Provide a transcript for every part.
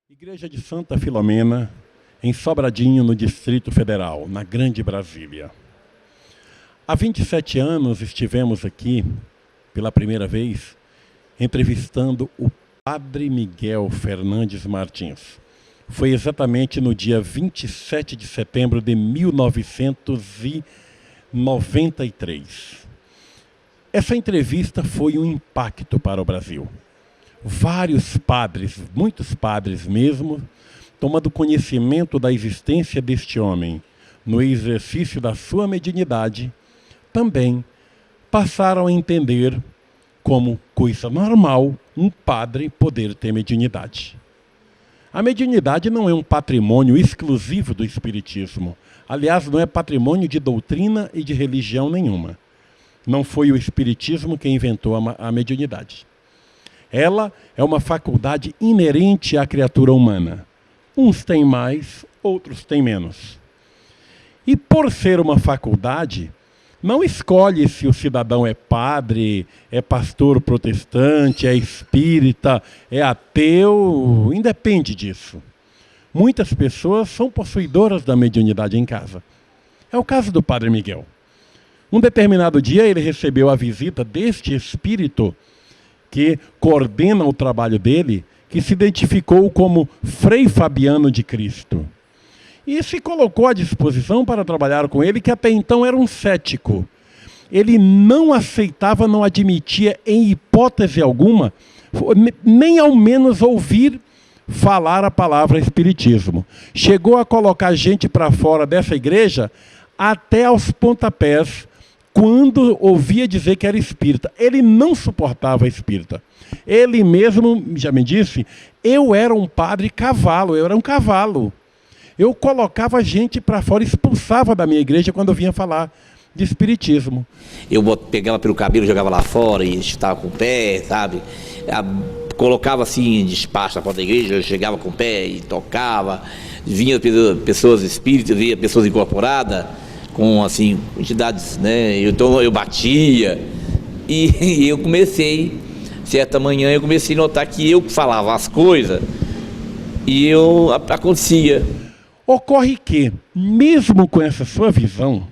Igreja de Santa Filomena, em Sobradinho, no Distrito Federal, na Grande Brasília. Há 27 anos estivemos aqui, pela primeira vez, entrevistando o Padre Miguel Fernandes Martins. Foi exatamente no dia 27 de setembro de 1993. Essa entrevista foi um impacto para o Brasil. Vários padres, muitos padres mesmo, tomando conhecimento da existência deste homem no exercício da sua mediunidade, também passaram a entender como coisa normal um padre poder ter mediunidade. A mediunidade não é um patrimônio exclusivo do Espiritismo. Aliás, não é patrimônio de doutrina e de religião nenhuma. Não foi o Espiritismo quem inventou a mediunidade. Ela é uma faculdade inerente à criatura humana. Uns têm mais, outros têm menos. E por ser uma faculdade, não escolhe se o cidadão é padre, é pastor protestante, é espírita, é ateu, independe disso. Muitas pessoas são possuidoras da mediunidade em casa. É o caso do Padre Miguel. Um determinado dia ele recebeu a visita deste espírito que coordena o trabalho dele, que se identificou como Frei Fabiano de Cristo. E se colocou à disposição para trabalhar com ele, que até então era um cético. Ele não aceitava, não admitia em hipótese alguma, nem ao menos ouvir falar a palavra espiritismo. Chegou a colocar gente para fora dessa igreja até aos pontapés, quando ouvia dizer que era espírita. Ele não suportava espírita. Ele mesmo já me disse, eu era um padre cavalo, eu era um cavalo. Eu colocava gente para fora, expulsava da minha igreja quando eu vinha falar de espiritismo. Eu pegava pelo cabelo, jogava lá fora e estava com o pé, sabe? Colocava assim, despacho na porta da igreja, eu chegava com o pé e tocava. Vinha pessoas espíritas, vinha pessoas incorporadas, com assim, entidades, né? Então eu batia e eu comecei, certa manhã eu comecei a notar que eu falava as coisas e acontecia. Ocorre que, mesmo com essa sua visão,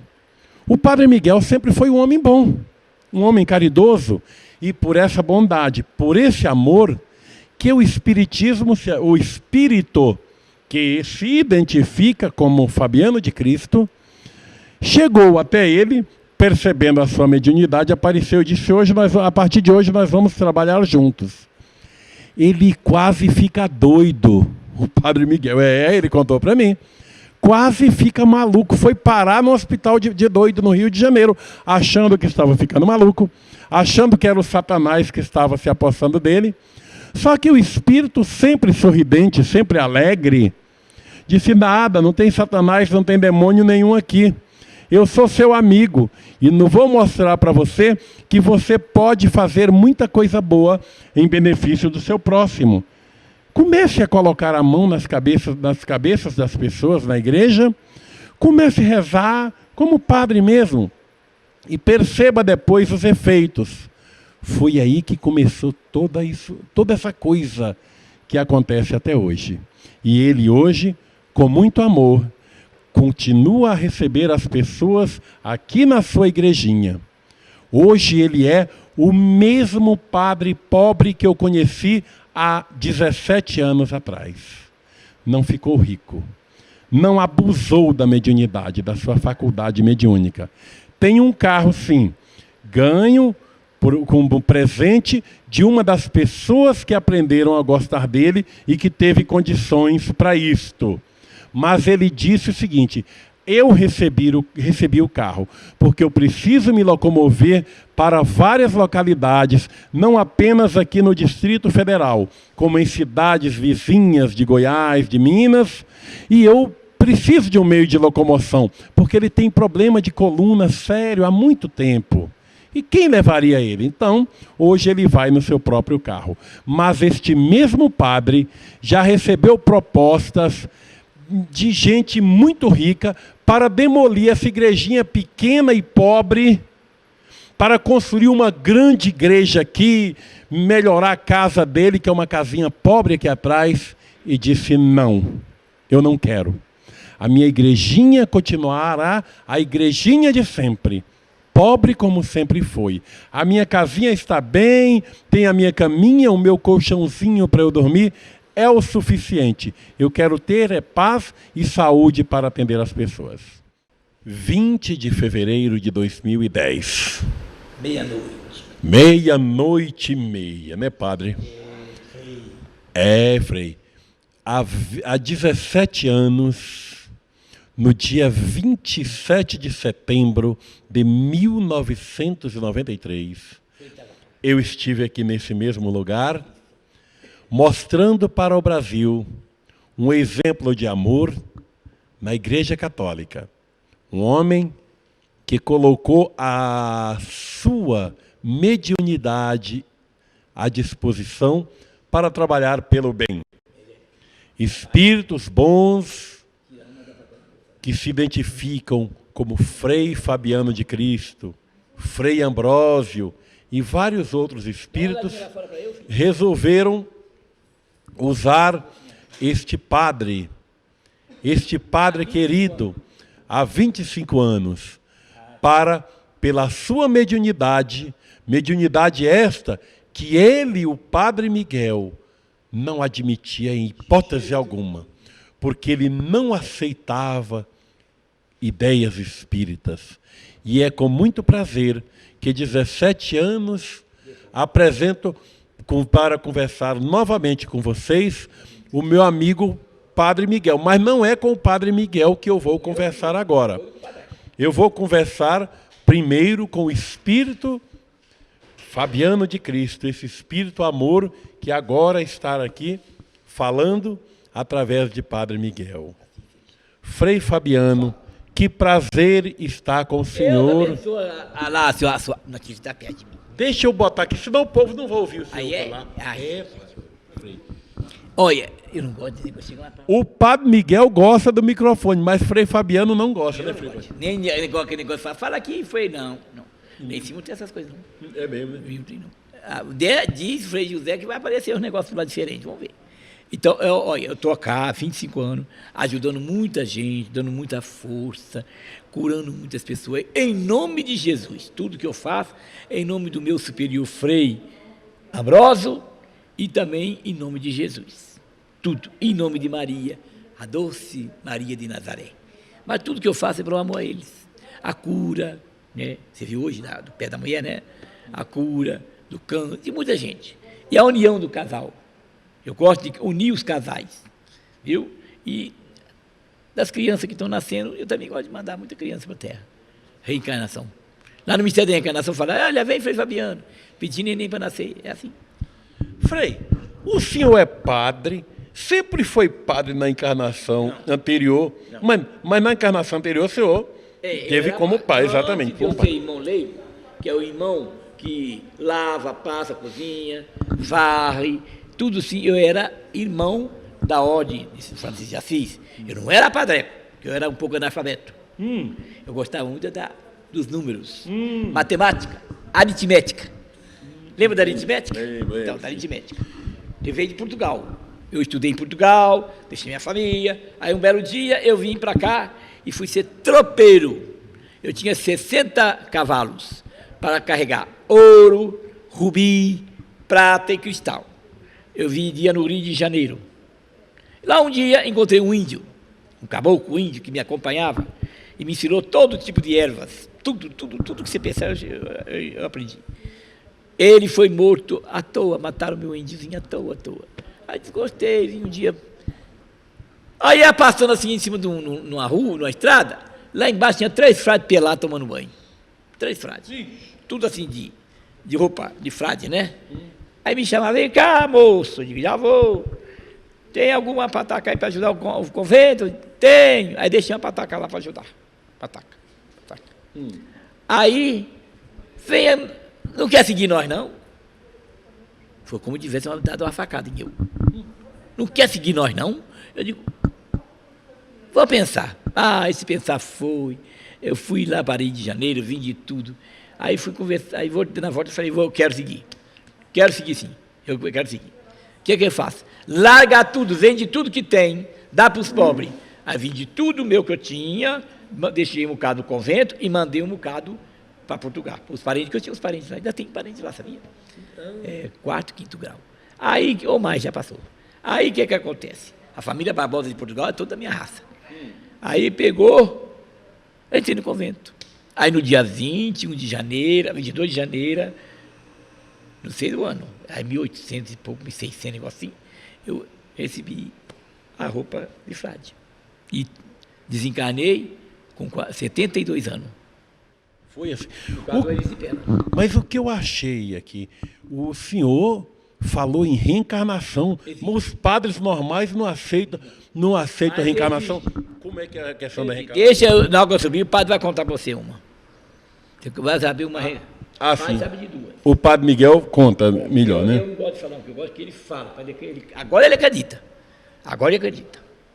o Padre Miguel sempre foi um homem bom, um homem caridoso, e por essa bondade, por esse amor, que o espiritismo, o espírito que se identifica como Fabiano de Cristo, chegou até ele, percebendo a sua mediunidade, apareceu e disse, a partir de hoje nós vamos trabalhar juntos. Ele quase fica doido, o Padre Miguel, ele contou para mim, quase fica maluco, foi parar no hospital de doido no Rio de Janeiro, achando que estava ficando maluco, achando que era o Satanás que estava se apossando dele. Só que o espírito, sempre sorridente, sempre alegre, disse, nada, não tem Satanás, não tem demônio nenhum aqui. Eu sou seu amigo e não vou mostrar para você que você pode fazer muita coisa boa em benefício do seu próximo. Comece a colocar a mão nas cabeças das pessoas na igreja, comece a rezar como padre mesmo e perceba depois os efeitos. Foi aí que começou toda essa coisa que acontece até hoje. E ele hoje, com muito amor, continua a receber as pessoas aqui na sua igrejinha. Hoje ele é o mesmo padre pobre que eu conheci há 17 anos atrás. Não ficou rico. Não abusou da mediunidade, da sua faculdade mediúnica. Tem um carro, sim, ganho como presente de uma das pessoas que aprenderam a gostar dele e que teve condições para isto. Mas ele disse o seguinte, eu recebi o carro, porque eu preciso me locomover para várias localidades, não apenas aqui no Distrito Federal, como em cidades vizinhas de Goiás, de Minas, e eu preciso de um meio de locomoção, porque ele tem problema de coluna sério há muito tempo. E quem levaria ele? Então, hoje ele vai no seu próprio carro. Mas este mesmo padre já recebeu propostas de gente muito rica para demolir essa igrejinha pequena e pobre, para construir uma grande igreja aqui, melhorar a casa dele, que é uma casinha pobre aqui atrás. e disse: não, eu não quero. A minha igrejinha continuará a igrejinha de sempre, pobre como sempre foi. A minha casinha está bem, tem a minha caminha, o meu colchãozinho para eu dormir, é o suficiente. Eu quero ter paz e saúde para atender as pessoas. 20 de fevereiro de 2010. Meia-noite. Meia-noite e meia, né, padre? Frei. Há 17 anos, no dia 27 de setembro de 1993, eu estive aqui nesse mesmo lugar, mostrando para o Brasil um exemplo de amor na Igreja Católica. Um homem que colocou a sua mediunidade à disposição para trabalhar pelo bem. Espíritos bons que se identificam como Frei Fabiano de Cristo, Frei Ambrósio e vários outros espíritos resolveram usar este padre querido, há 25 anos, para, pela sua mediunidade esta que ele, o Padre Miguel, não admitia em hipótese alguma, porque ele não aceitava ideias espíritas. E é com muito prazer que 17 anos apresento para conversar novamente com vocês o meu amigo Padre Miguel, mas não é com o Padre Miguel que eu vou conversar agora. Eu vou conversar primeiro com o Espírito Fabiano de Cristo, esse Espírito Amor que agora está aqui falando através de Padre Miguel. Frei Fabiano, que prazer estar com o senhor. Deixa eu botar aqui, senão o povo não vai ouvir o senhor falar. Frei. Olha, eu não gosto de negócio lá. O Padre Miguel gosta do microfone, mas Frei Fabiano não gosta, né, Frei? Nem aquele negócio, fala aqui, Frei, não. Nem se não tem essas coisas, não. É mesmo, né? Diz Frei José que vai aparecer uns negócios lá diferentes, vamos ver. Então, olha, eu estou cá há 25 anos, ajudando muita gente, dando muita força, curando muitas pessoas, em nome de Jesus. Tudo que eu faço é em nome do meu superior Frei Ambrósio e também em nome de Jesus. Tudo, em nome de Maria, a doce Maria de Nazaré. Mas tudo que eu faço é para o amor a eles. A cura, né? Você viu hoje do pé da mulher, né? A cura do câncer, de muita gente. E a união do casal. Eu gosto de unir os casais, viu? E das crianças que estão nascendo, eu também gosto de mandar muita criança para a Terra. Reencarnação. Lá no Mistério da Reencarnação, fala, olha, vem Frei Fabiano, pedir neném para nascer. É assim. Frei, o senhor é padre, sempre foi padre na encarnação anterior, mas na encarnação anterior o senhor teve como pai, exatamente. Eu tenho irmão leigo, que é o irmão que lava, passa, cozinha, varre, tudo assim. Eu era irmão da ordem de Francisco de Assis. Eu não era padre, porque eu era um pouco analfabeto. Eu gostava muito dos números, matemática, aritmética. Lembra da aritmética? Lembro. Então, da aritmética. Eu veio de Portugal. Eu estudei em Portugal, deixei minha família. Aí um belo dia eu vim para cá e fui ser tropeiro. Eu tinha 60 cavalos para carregar ouro, rubi, prata e cristal. Eu vendia no Rio de Janeiro. Lá um dia encontrei um índio, um caboclo índio que me acompanhava e me ensinou todo tipo de ervas. Tudo que você pensar eu aprendi. Ele foi morto à toa, mataram meu índiozinho à toa. Aí desgostei, vim um dia. Aí ia passando assim em cima de numa rua, numa estrada, lá embaixo tinha 3 frades pelados tomando banho. 3 frades. Tudo assim de roupa, de frade, né? Aí me chamava, vem cá, moço. Eu digo, já vou. Tem alguma pataca aí para ajudar o convento? Tenho. Aí deixei uma pataca lá para ajudar. Pataca. Aí, venha, não quer seguir nós, não? Foi como tivesse dado uma facada em eu. Não quer seguir nós, não? Eu digo, vou pensar. Esse pensar foi. Eu fui lá para Rio de Janeiro, vim de tudo. Aí fui conversar, aí na volta falei, eu quero seguir. Quero seguir sim, eu quero seguir. que eu faço? Larga tudo, vende tudo que tem, dá para os pobres. Aí vendi tudo meu que eu tinha, deixei um bocado no convento e mandei um bocado para Portugal. Os parentes que eu tinha, os parentes lá, ainda tem parentes lá, sabia? Quarto, quinto grau. Aí, ou mais, já passou. Aí, o que acontece? A família Barbosa de Portugal é toda da minha raça. Aí pegou, entrei no convento. Aí no dia 21 de janeiro, 22 de janeiro, não sei do ano, aí 1800 e pouco, 1600, negócio assim, eu recebi a roupa de frade. E desencarnei com 72 anos. Foi assim. Mas o que eu achei aqui, o senhor falou em reencarnação, mas os padres normais não aceitam a reencarnação. Como é que é a questão da reencarnação? Deixa, na hora que eu subir, o padre vai contar para você uma. Você vai saber uma... sim. Sabe de duas. O padre Miguel conta melhor, né? Eu não gosto de falar o que eu gosto, que ele fala. Agora ele acredita.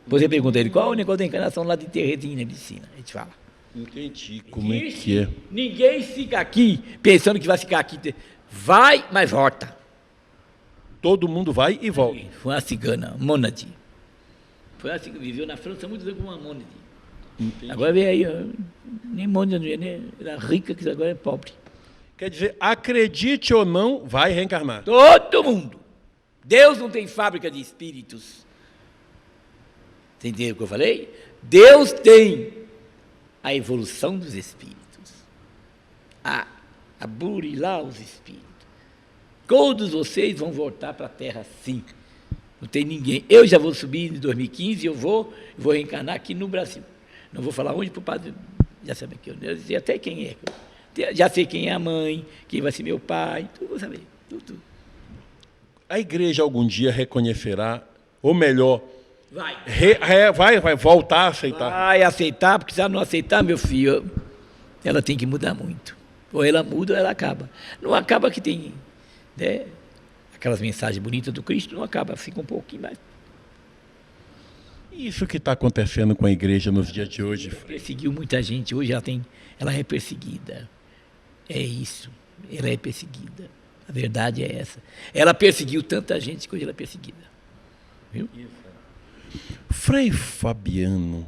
Depois você pergunta a ele, qual é o negócio da encarnação lá de Teresina, ele ensina. A gente fala. Entendi como é que é. Ninguém fica aqui pensando que vai ficar aqui. Vai, mas volta. Todo mundo vai e volta. Foi uma cigana, mônade. Viveu na França muitos anos com uma mônade. Entendi. Agora veio aí, ó, nem mônade, né? Era rica, que agora é pobre. Quer dizer, acredite ou não, vai reencarnar. Todo mundo. Deus não tem fábrica de espíritos. Você entendeu o que eu falei? Deus tem a evolução dos espíritos. A burilar os espíritos. Todos vocês vão voltar para a Terra sim. Não tem ninguém. Eu já vou subir em 2015 e eu vou reencarnar aqui no Brasil. Não vou falar onde para o padre, já sabe que eu sei até quem é. Já sei quem é a mãe, quem vai ser meu pai, tudo vou saber. Tudo. A igreja algum dia reconhecerá, ou melhor, vai voltar a aceitar. Vai aceitar, porque se ela não aceitar, meu filho, ela tem que mudar muito. Ou ela muda ou ela acaba. Não acaba que tem, né, aquelas mensagens bonitas do Cristo, não acaba, fica um pouquinho mais. Isso que está acontecendo com a igreja nos dias de hoje. Perseguiu muita gente, hoje ela é perseguida. É isso, ela é perseguida. A verdade é essa. Ela perseguiu tanta gente que hoje ela é perseguida. Viu? Frei Fabiano,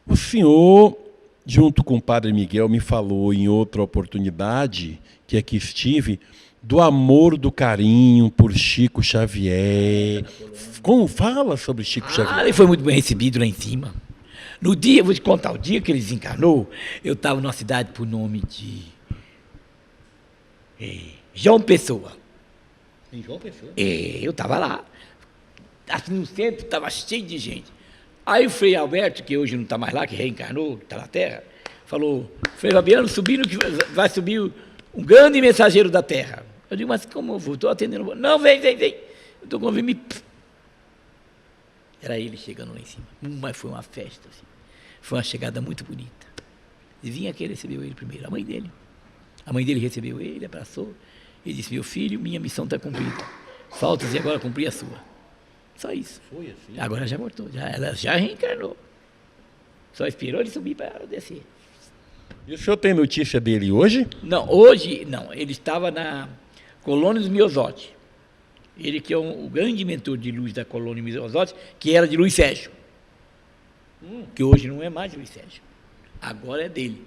o senhor, junto com o padre Miguel, me falou em outra oportunidade, que aqui estive, do amor, do carinho por Chico Xavier. Como fala sobre Chico Xavier? Ele foi muito bem recebido lá em cima. No dia, vou te contar, o dia que ele desencarnou, eu estava numa cidade por nome de João Pessoa. Em João Pessoa? Eu estava lá. Assim, no centro estava cheio de gente. Aí o Frei Alberto, que hoje não está mais lá, que reencarnou, que está na Terra, falou, Frei Fabiano, subindo, que vai subir um grande mensageiro da Terra. Eu digo, mas como eu vou? Estou atendendo. Não, vem. Eu estou com me. Era ele chegando lá em cima. Mas foi uma festa, assim. Foi uma chegada muito bonita. E vinha quem recebeu ele primeiro, a mãe dele. A mãe dele recebeu ele, abraçou. Ele disse, meu filho, minha missão está cumprida. Falta-se agora cumprir a sua. Só isso. Foi assim? Agora já voltou, ela já reencarnou. Só esperou ele subir para descer. E o senhor tem notícia dele hoje? Não, hoje não. Ele estava na Colônia dos Miosotti. Ele que é o grande mentor de luz da Colônia dos Miosotti, que era de Luiz Sérgio. Que hoje não é mais de Luiz Sérgio. Agora é dele.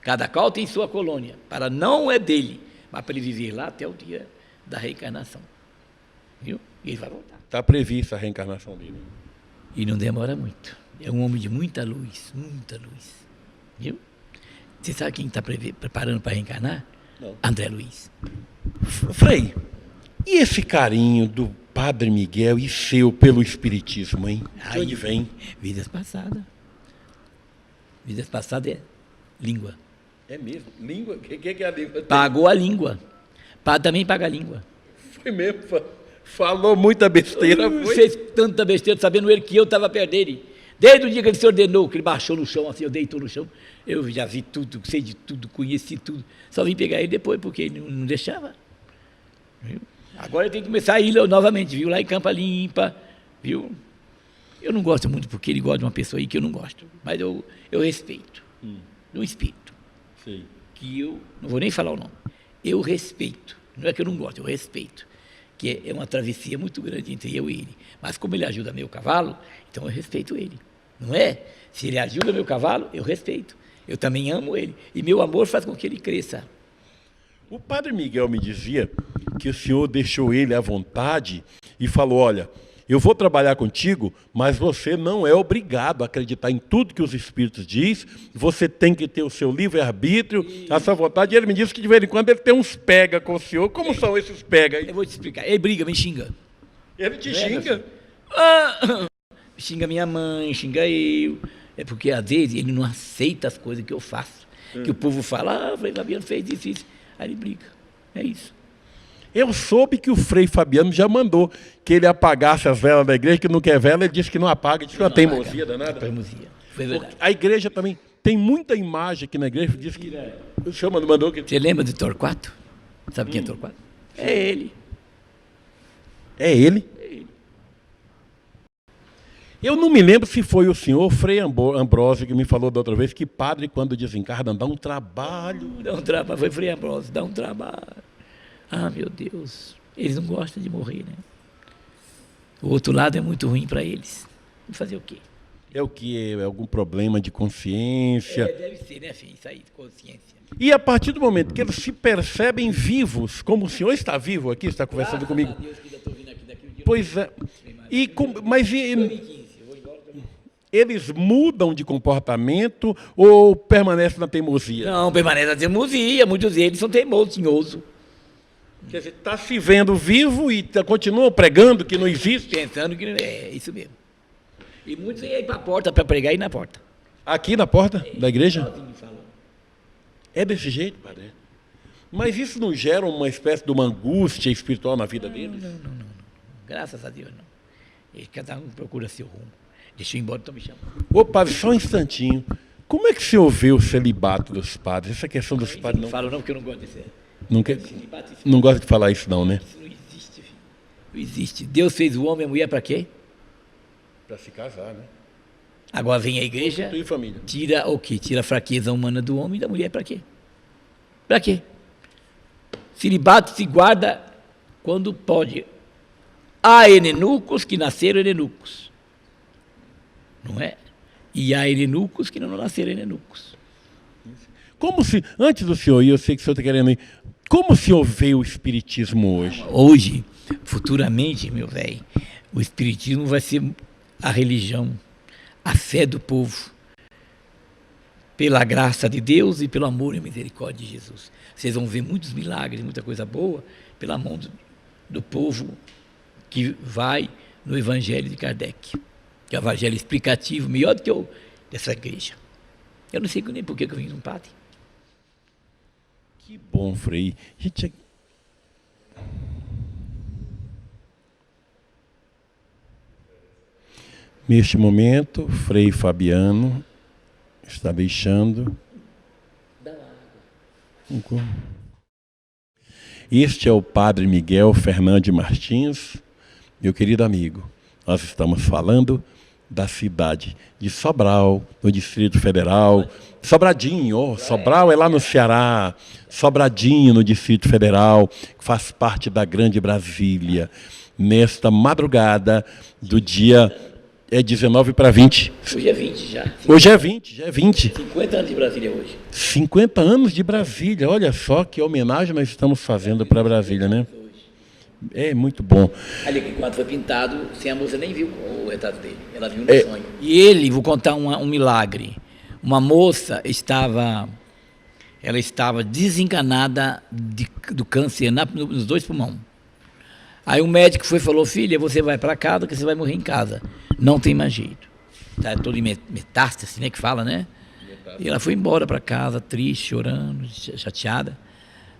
Cada qual tem sua colônia. Para não é dele, mas para ele viver lá até o dia da reencarnação. Viu? E ele vai voltar. Está prevista a reencarnação dele. E não demora muito. É um homem de muita luz, muita luz. Viu? Você sabe quem está preparando para reencarnar? Não. André Luiz. Frei, e esse carinho do Padre Miguel e seu pelo Espiritismo, hein? De onde vem? Vidas passadas. Vidas passadas é língua. É mesmo? Língua? O que é a língua? Pagou a língua. Também paga a língua. Foi mesmo? Falou muita besteira, foi? Fez tanta besteira, sabendo ele que eu estava perto dele. Desde o dia que ele se ordenou, que ele baixou no chão, assim, eu deitou no chão, eu já vi tudo, sei de tudo, conheci tudo. Só vim pegar ele depois, porque ele não deixava. Viu? Agora eu tenho que começar a ir novamente, viu? Lá em Campa Limpa, viu? Eu não gosto muito, porque ele gosta de uma pessoa aí que eu não gosto. Mas eu respeito. No espírito. Sim. Que eu, não vou nem falar o nome. Eu respeito. Não é que eu não gosto, eu respeito. porque é uma travessia muito grande entre eu e ele. Mas como ele ajuda meu cavalo, então eu respeito ele, não é? Se ele ajuda meu cavalo, eu respeito. Eu também amo ele. E meu amor faz com que ele cresça. O padre Miguel me dizia que o senhor deixou ele à vontade e falou, olha, eu vou trabalhar contigo, mas você não é obrigado a acreditar em tudo que os Espíritos diz, você tem que ter o seu livre-arbítrio, a sua vontade. E ele me disse que de vez em quando ele tem uns pega com o senhor. Como são esses pega aí? Eu vou te explicar. Ele briga, me xinga. Ele te xinga? Xinga minha mãe, xinga eu. É porque às vezes ele não aceita as coisas que eu faço. Que o povo fala, Frei Fabiano fez isso. Aí ele briga. É isso. Eu soube que o Frei Fabiano já mandou que ele apagasse as velas da igreja, que não quer vela, ele disse que não apaga, disse que é uma teimosia danada. Teimosia. Foi verdade. A igreja também tem muita imagem aqui na igreja, diz que o senhor mandou que... Você lembra de Torquato? Sabe quem é Torquato? É ele. É ele? Eu não me lembro se foi o senhor Frei Ambrósio que me falou da outra vez que padre, quando desencarna, dá um trabalho. Dá um trabalho, foi Frei Ambrósio, dá um trabalho. Ah, meu Deus, eles não gostam de morrer, né? O outro lado é muito ruim para eles. Vamos fazer o quê? É o que? É algum problema de consciência? Deve ser, né, filho? Isso aí, de consciência. E a partir do momento que eles se percebem vivos, como o senhor está vivo aqui, está conversando comigo. Deus, que ainda estou vindo aqui daqui um dia. Pois é. Eles mudam de comportamento ou permanecem na teimosia? Não, permanece na teimosia. Muitos deles são teimosos, tinhosos. Quer dizer, está se vendo vivo e continuam pregando que não existe? Pensando que é isso mesmo. E muitos vêm aí para a porta para pregar e na porta. Aqui na porta da igreja? Sozinho falando. É desse jeito, padre? Mas isso não gera uma espécie de uma angústia espiritual na vida deles? Não. Graças a Deus, não. E cada um procura seu rumo. Deixa eu ir embora, estão me chamando. Ô, padre, só um instantinho. Como é que o senhor vê o celibato dos padres? Essa questão dos padres Não não... falo não, porque eu não gosto de ser. Não gosta de falar isso não, né? Isso não existe, filho. Não existe. Deus fez o homem e a mulher para quê? Para se casar, né? Agora vem a igreja, E família. tira o quê? Tira a fraqueza humana do homem e da mulher para quê? Para quê? Celibato se guarda quando pode. Há enenucos que nasceram enenucos. Não é? E há enenucos que não nasceram enenucos. Como se, antes do senhor ir, eu sei que o senhor está querendo ir, como o senhor vê o espiritismo hoje? Hoje, futuramente, meu velho, o espiritismo vai ser a religião, a fé do povo, pela graça de Deus e pelo amor e misericórdia de Jesus. Vocês vão ver muitos milagres, muita coisa boa, pela mão do povo que vai no Evangelho de Kardec, que é o Evangelho explicativo, melhor do que o dessa igreja. Eu não sei nem por que eu vim num padre. Que bom, Frei. Gente, neste momento, Frei Fabiano está deixando. Este é o padre Miguel Fernandes Martins, meu querido amigo. Nós estamos falando da cidade de Sobral, no Distrito Federal. Sobradinho, Sobral é lá no Ceará. Sobradinho, no Distrito Federal, que faz parte da Grande Brasília. Nesta madrugada do dia 19 para 20. Hoje é 20 já. Hoje é 20, já é 20. 50 anos de Brasília hoje. 50 anos de Brasília, olha só que homenagem nós estamos fazendo para Brasília, né? É muito bom. Ali que quando foi pintado, sem a moça nem viu o retrato dele. Ela viu no sonho. E ele, vou contar um milagre. Uma moça estava desenganada do câncer nos 2 pulmões. Aí o médico foi e falou, filha, você vai para casa que você vai morrer em casa. Não tem mais jeito. Está todo em metástase, né, que fala, né? E ela foi embora para casa, triste, chorando, chateada.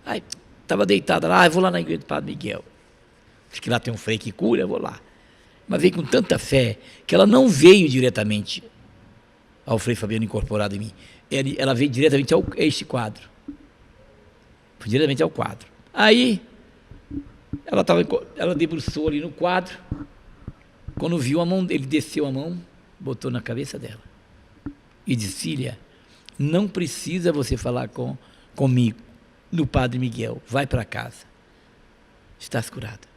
Aí estava deitada lá, eu vou lá na igreja do Padre Miguel. Diz que lá tem um frei que cura, eu vou lá. Mas veio com tanta fé que ela não veio diretamente ao Frei Fabiano incorporado em mim. Ela veio diretamente a este quadro. Foi diretamente ao quadro. Aí, ela debruçou ali no quadro. Quando viu a mão, ele desceu a mão, botou na cabeça dela. E disse, filha, não precisa você falar comigo, no Padre Miguel. Vai para casa. Estás curada.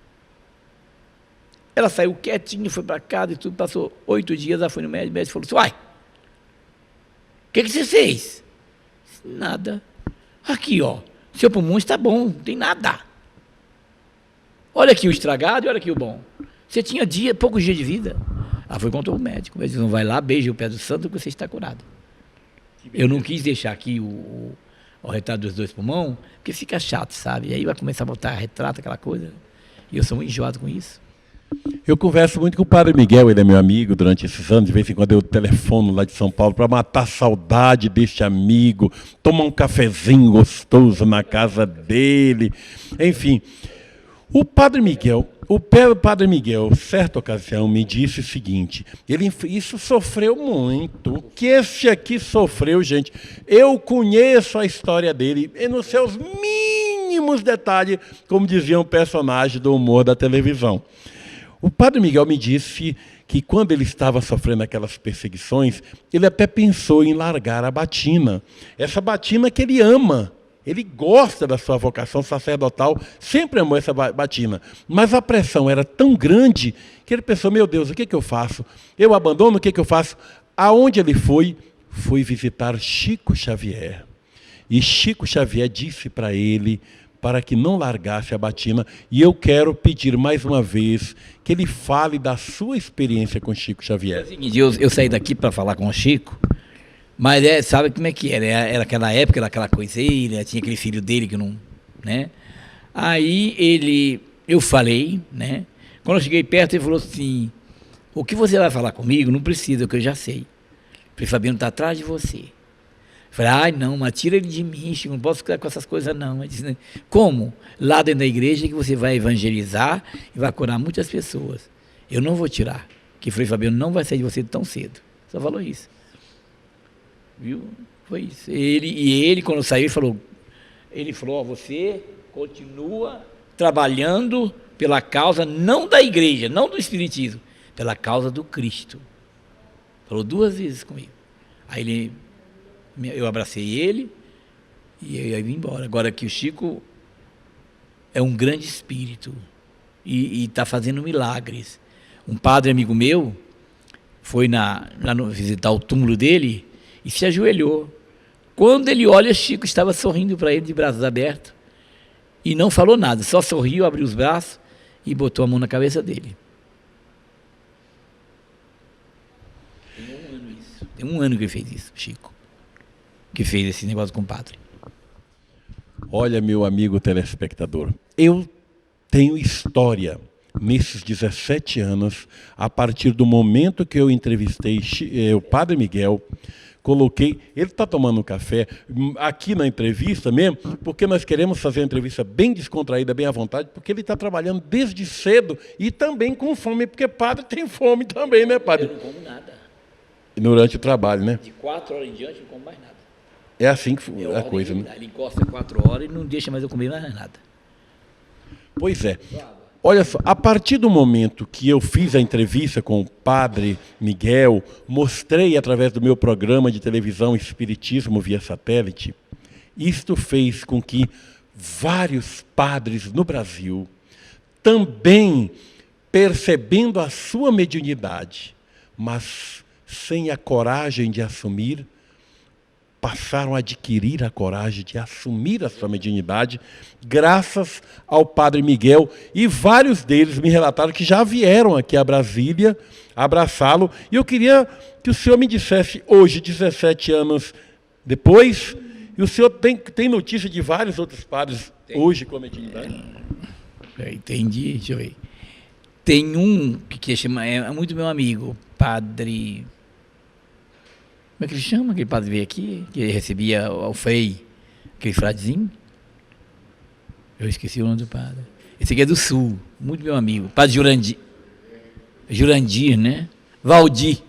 Ela saiu quietinha, foi para casa e tudo, passou 8 dias, ela foi no médico, o médico falou assim, uai, o que você fez? Nada. Aqui, ó, seu pulmão está bom, não tem nada. Olha aqui o estragado e olha aqui o bom. Você tinha poucos dias de vida. Ela foi contra o médico. O médico não vai lá, beija o pé do santo que você está curado. Eu não quis deixar aqui o retrato dos 2 pulmões, porque fica chato, sabe? E aí vai começar a botar retrato, aquela coisa. E eu sou muito enjoado com isso. Eu converso muito com o Padre Miguel, ele é meu amigo durante esses anos, de vez em quando eu telefono lá de São Paulo para matar a saudade deste amigo, tomar um cafezinho gostoso na casa dele, enfim. O Padre Miguel, certa ocasião, me disse o seguinte, isso sofreu muito, o que esse aqui sofreu, gente, eu conheço a história dele, e nos seus mínimos detalhes, como dizia um personagem do humor da televisão. O Padre Miguel me disse que quando ele estava sofrendo aquelas perseguições, ele até pensou em largar a batina. Essa batina que ele ama, ele gosta da sua vocação sacerdotal, sempre amou essa batina. Mas a pressão era tão grande que ele pensou, meu Deus, o que eu faço? Eu abandono, o que eu faço? Aonde ele foi? Foi visitar Chico Xavier. E Chico Xavier disse para ele, para que não largasse a batina, e eu quero pedir mais uma vez que ele fale da sua experiência com Chico Xavier. É o seguinte, eu saí daqui para falar com o Chico, mas sabe como é que era? Era aquela época, era aquela coiseira, tinha aquele filho dele que não, né? Aí eu falei, né? Quando eu cheguei perto, ele falou assim, o que você vai falar comigo? Não precisa, que eu já sei. Falei, Fabiano, está atrás de você. Falei, ai não, mas tira ele de mim, Chico, não posso ficar com essas coisas não. Ele disse, como? Lá dentro da igreja que você vai evangelizar e vai curar muitas pessoas. Eu não vou tirar, que Frei Fabiano não vai sair de você tão cedo. Só falou isso. Viu? Foi isso. Ele quando saiu, ele falou, você continua trabalhando pela causa, não da igreja, não do espiritismo, pela causa do Cristo. Falou 2 vezes comigo. Aí eu abracei ele e aí vim embora. Agora que o Chico é um grande espírito e está fazendo milagres. Um padre amigo meu foi visitar o túmulo dele e se ajoelhou. Quando ele olha, Chico estava sorrindo para ele de braços abertos e não falou nada, só sorriu, abriu os braços e botou a mão na cabeça dele. Tem um ano que ele fez isso, Chico, que fez esse negócio com o padre. Olha, meu amigo telespectador, eu tenho história nesses 17 anos, a partir do momento que eu entrevistei o Padre Miguel, coloquei, ele está tomando um café aqui na entrevista mesmo, porque nós queremos fazer uma entrevista bem descontraída, bem à vontade, porque ele está trabalhando desde cedo e também com fome, porque padre tem fome também, né, padre? Eu não como nada. Durante o trabalho, né? De 4 horas em diante, eu não como mais nada. É assim que é a coisa, né? Ele encosta 4 horas e não deixa mais eu comer mais nada. Pois é. Olha só, a partir do momento que eu fiz a entrevista com o Padre Miguel, mostrei através do meu programa de televisão Espiritismo via satélite, isto fez com que vários padres no Brasil, também percebendo a sua mediunidade, mas sem a coragem de assumir, passaram a adquirir a coragem de assumir a sua mediunidade, graças ao Padre Miguel, e vários deles me relataram que já vieram aqui a Brasília abraçá-lo, e eu queria que o senhor me dissesse hoje, 17 anos depois, e o senhor tem notícia de vários outros padres hoje com a mediunidade? Entendi, deixa eu ver. Tem um que chama, é muito meu amigo, Padre... Como é que ele chama, aquele padre veio aqui, que recebia o Frei, aquele fradezinho? Eu esqueci o nome do padre. Esse aqui é do Sul, muito meu amigo. Padre Jurandir, né? Valdir.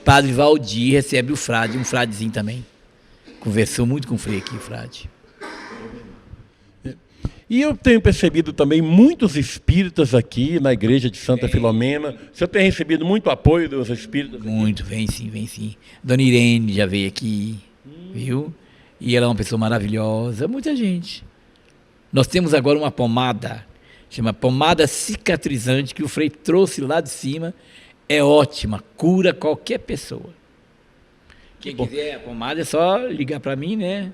Padre Valdir recebe o frade, um fradezinho também. Conversou muito com o Frei aqui, o frade. E eu tenho percebido também muitos espíritas aqui na igreja de Santa Filomena. O senhor tem recebido muito apoio dos espíritas? Muito, vem sim. Dona Irene já veio aqui, viu? E ela é uma pessoa maravilhosa, muita gente. Nós temos agora uma pomada chama pomada cicatrizante, que o Frei trouxe lá de cima, é ótima, cura qualquer pessoa. Quem quiser a pomada é só ligar para mim, né?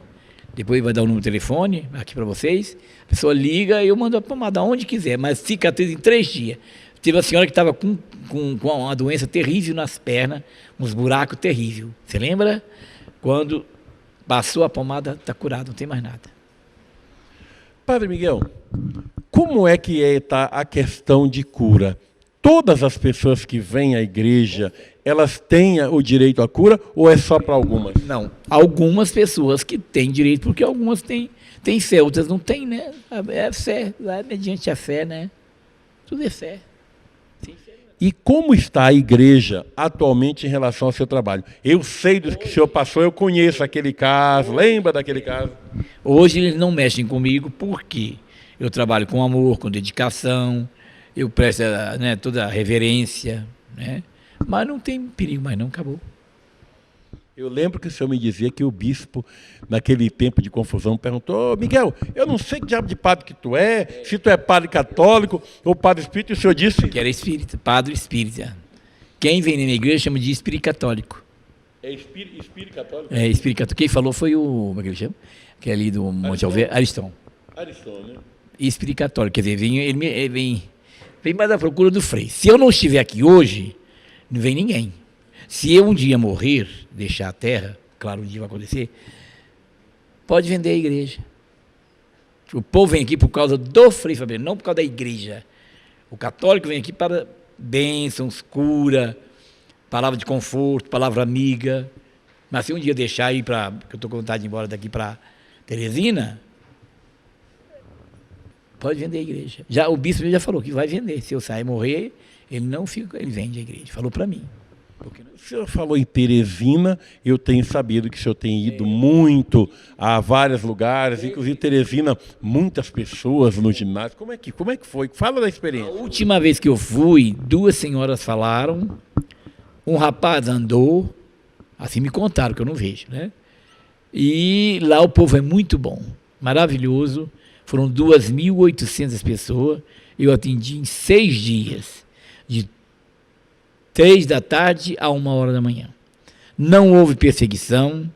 Depois vai dar o número de telefone aqui para vocês. A pessoa liga e eu mando a pomada onde quiser, mas cicatriza em 3 dias. Teve uma senhora que estava com uma doença terrível nas pernas, uns buracos terríveis. Você lembra? Quando passou a pomada, está curado, não tem mais nada. Padre Miguel, como é que está a questão de cura? Todas as pessoas que vêm à igreja, elas têm o direito à cura ou é só para algumas? Não, algumas pessoas que têm direito, porque algumas têm fé, outras não têm, né? É fé, é mediante a fé, né? Tudo é fé. E como está a igreja atualmente em relação ao seu trabalho? Eu sei do que o senhor passou, eu conheço aquele caso, lembra daquele caso? Hoje eles não mexem comigo porque eu trabalho com amor, com dedicação, eu presto, né, toda a reverência, né? Mas não tem perigo mais não, acabou. Eu lembro que o senhor me dizia que o bispo, naquele tempo de confusão, perguntou: "Ô, Miguel, eu não sei que diabo de padre que tu é, se tu é padre católico ou padre espírita", e o senhor disse... Que era espírita, padre espírita. Quem vem na minha igreja chama de espírito católico. É espírito católico? É, espírito católico. Quem falou foi o... Como é que ele chama? Que é ali do Monte Alverne, Ariston. Ariston, né? Espírito católico, quer dizer, ele vem mais à procura do Frei. Se eu não estiver aqui hoje, não vem ninguém. Se eu um dia morrer, deixar a terra, claro, um dia vai acontecer, pode vender a igreja. O povo vem aqui por causa do Frei Fabiano, não por causa da igreja. O católico vem aqui para bênçãos, cura, palavra de conforto, palavra amiga. Mas se um dia deixar ir para, porque eu estou com vontade de ir embora daqui para Teresina, pode vender a igreja. Já, o bispo já falou que vai vender. Se eu sair e morrer, ele não fica, ele vende a igreja. Falou para mim. O senhor falou em Teresina, eu tenho sabido que o senhor tem ido muito a vários lugares, inclusive Teresina, muitas pessoas no ginásio. Como é que foi? Fala da A experiência. última vez que eu fui, 2 senhoras falaram, um rapaz andou, assim me contaram, que eu não vejo, né? E lá o povo é muito bom, maravilhoso. Foram 2.800 pessoas, eu atendi em 6 dias, de 3 da tarde a 1h da manhã. Não houve perseguição.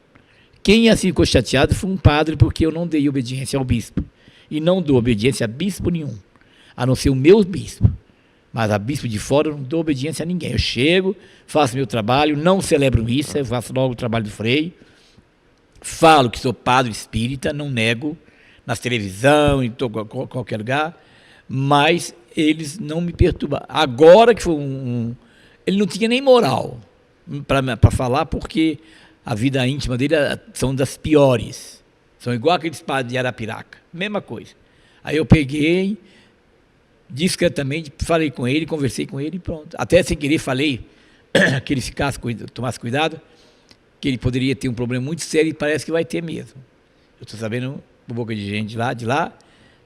Quem assim ficou chateado foi um padre, porque eu não dei obediência ao bispo. E não dou obediência a bispo nenhum, a não ser o meu bispo. Mas a bispo de fora eu não dou obediência a ninguém. Eu chego, faço meu trabalho, não celebro missa, eu faço logo o trabalho do Frei. Falo que sou padre espírita, não nego, nas televisão, em qualquer lugar, mas eles não me perturbam. Agora que foi ele não tinha nem moral para falar, porque a vida íntima dele são das piores. São igual aqueles padres de Arapiraca, mesma coisa. Aí eu peguei, discretamente, falei com ele, conversei com ele e pronto. Até sem querer falei que ele tomasse cuidado, que ele poderia ter um problema muito sério e parece que vai ter mesmo. Eu estou sabendo, por boca de gente de lá,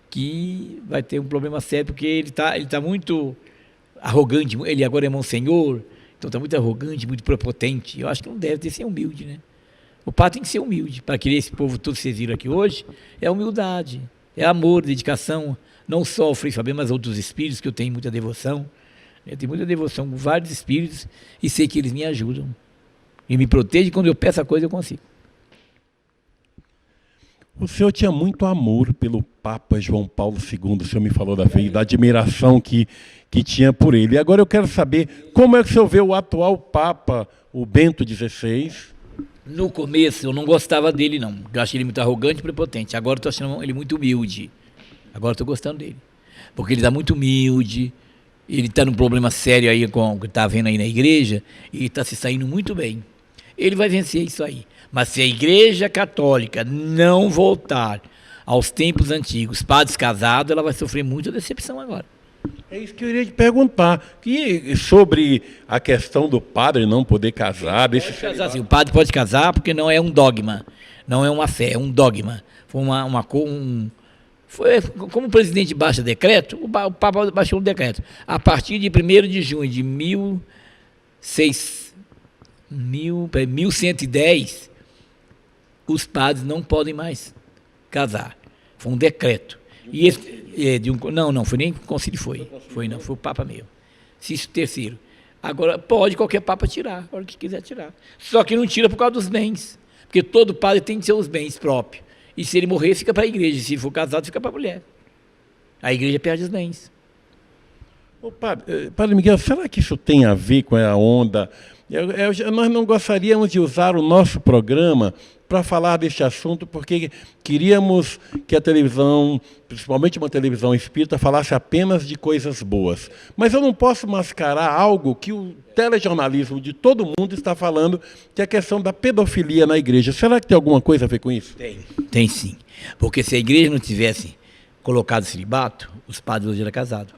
que vai ter um problema sério, porque ele tá muito arrogante, ele agora é monsenhor, então está muito arrogante, muito prepotente. Eu acho que não deve ter ser humilde, né? O padre tem que ser humilde, para querer esse povo todo que vocês viram aqui hoje, é humildade, é amor, dedicação, não só ao Frei Fabiano, mas a outros espíritos, que eu tenho muita devoção. Eu tenho muita devoção com vários espíritos e sei que eles me ajudam e me protegem. Quando eu peço a coisa, eu consigo. O senhor tinha muito amor pelo Papa João Paulo II, o senhor me falou da admiração que tinha por ele. E agora eu quero saber como é que o senhor vê o atual Papa, o Bento XVI. No começo eu não gostava dele não, eu achei ele muito arrogante e prepotente. Agora eu estou achando ele muito humilde. Agora estou gostando dele, porque ele está muito humilde, ele está num problema sério aí com o que está vendo aí na igreja, e está se saindo muito bem. Ele vai vencer isso aí. Mas se a igreja católica não voltar aos tempos antigos, padres casados, ela vai sofrer muita decepção agora. É isso que eu iria te perguntar. E sobre a questão do padre não poder casar... Sim, o padre pode casar porque não é um dogma, não é uma fé, é um dogma. Foi foi como o presidente baixa decreto, o Papa baixou um decreto. A partir de 1º de junho de 1110, os padres não podem mais casar. Foi um decreto. E esse, não, foi nem o concílio, foi não, foi o Papa mesmo. Cício terceiro. Agora, pode qualquer Papa tirar, a hora que quiser tirar. Só que não tira por causa dos bens, porque todo padre tem seus bens próprios. E se ele morrer, fica para a igreja, se ele for casado, fica para a mulher. A igreja perde os bens. Ô, Padre Miguel, será que isso tem a ver com a onda? Nós não gostaríamos de usar o nosso programa para falar deste assunto, porque queríamos que a televisão, principalmente uma televisão espírita, falasse apenas de coisas boas. Mas eu não posso mascarar algo que o telejornalismo de todo mundo está falando, que é a questão da pedofilia na igreja. Será que tem alguma coisa a ver com isso? Tem sim. Porque se a igreja não tivesse colocado celibato, os padres hoje eram casados.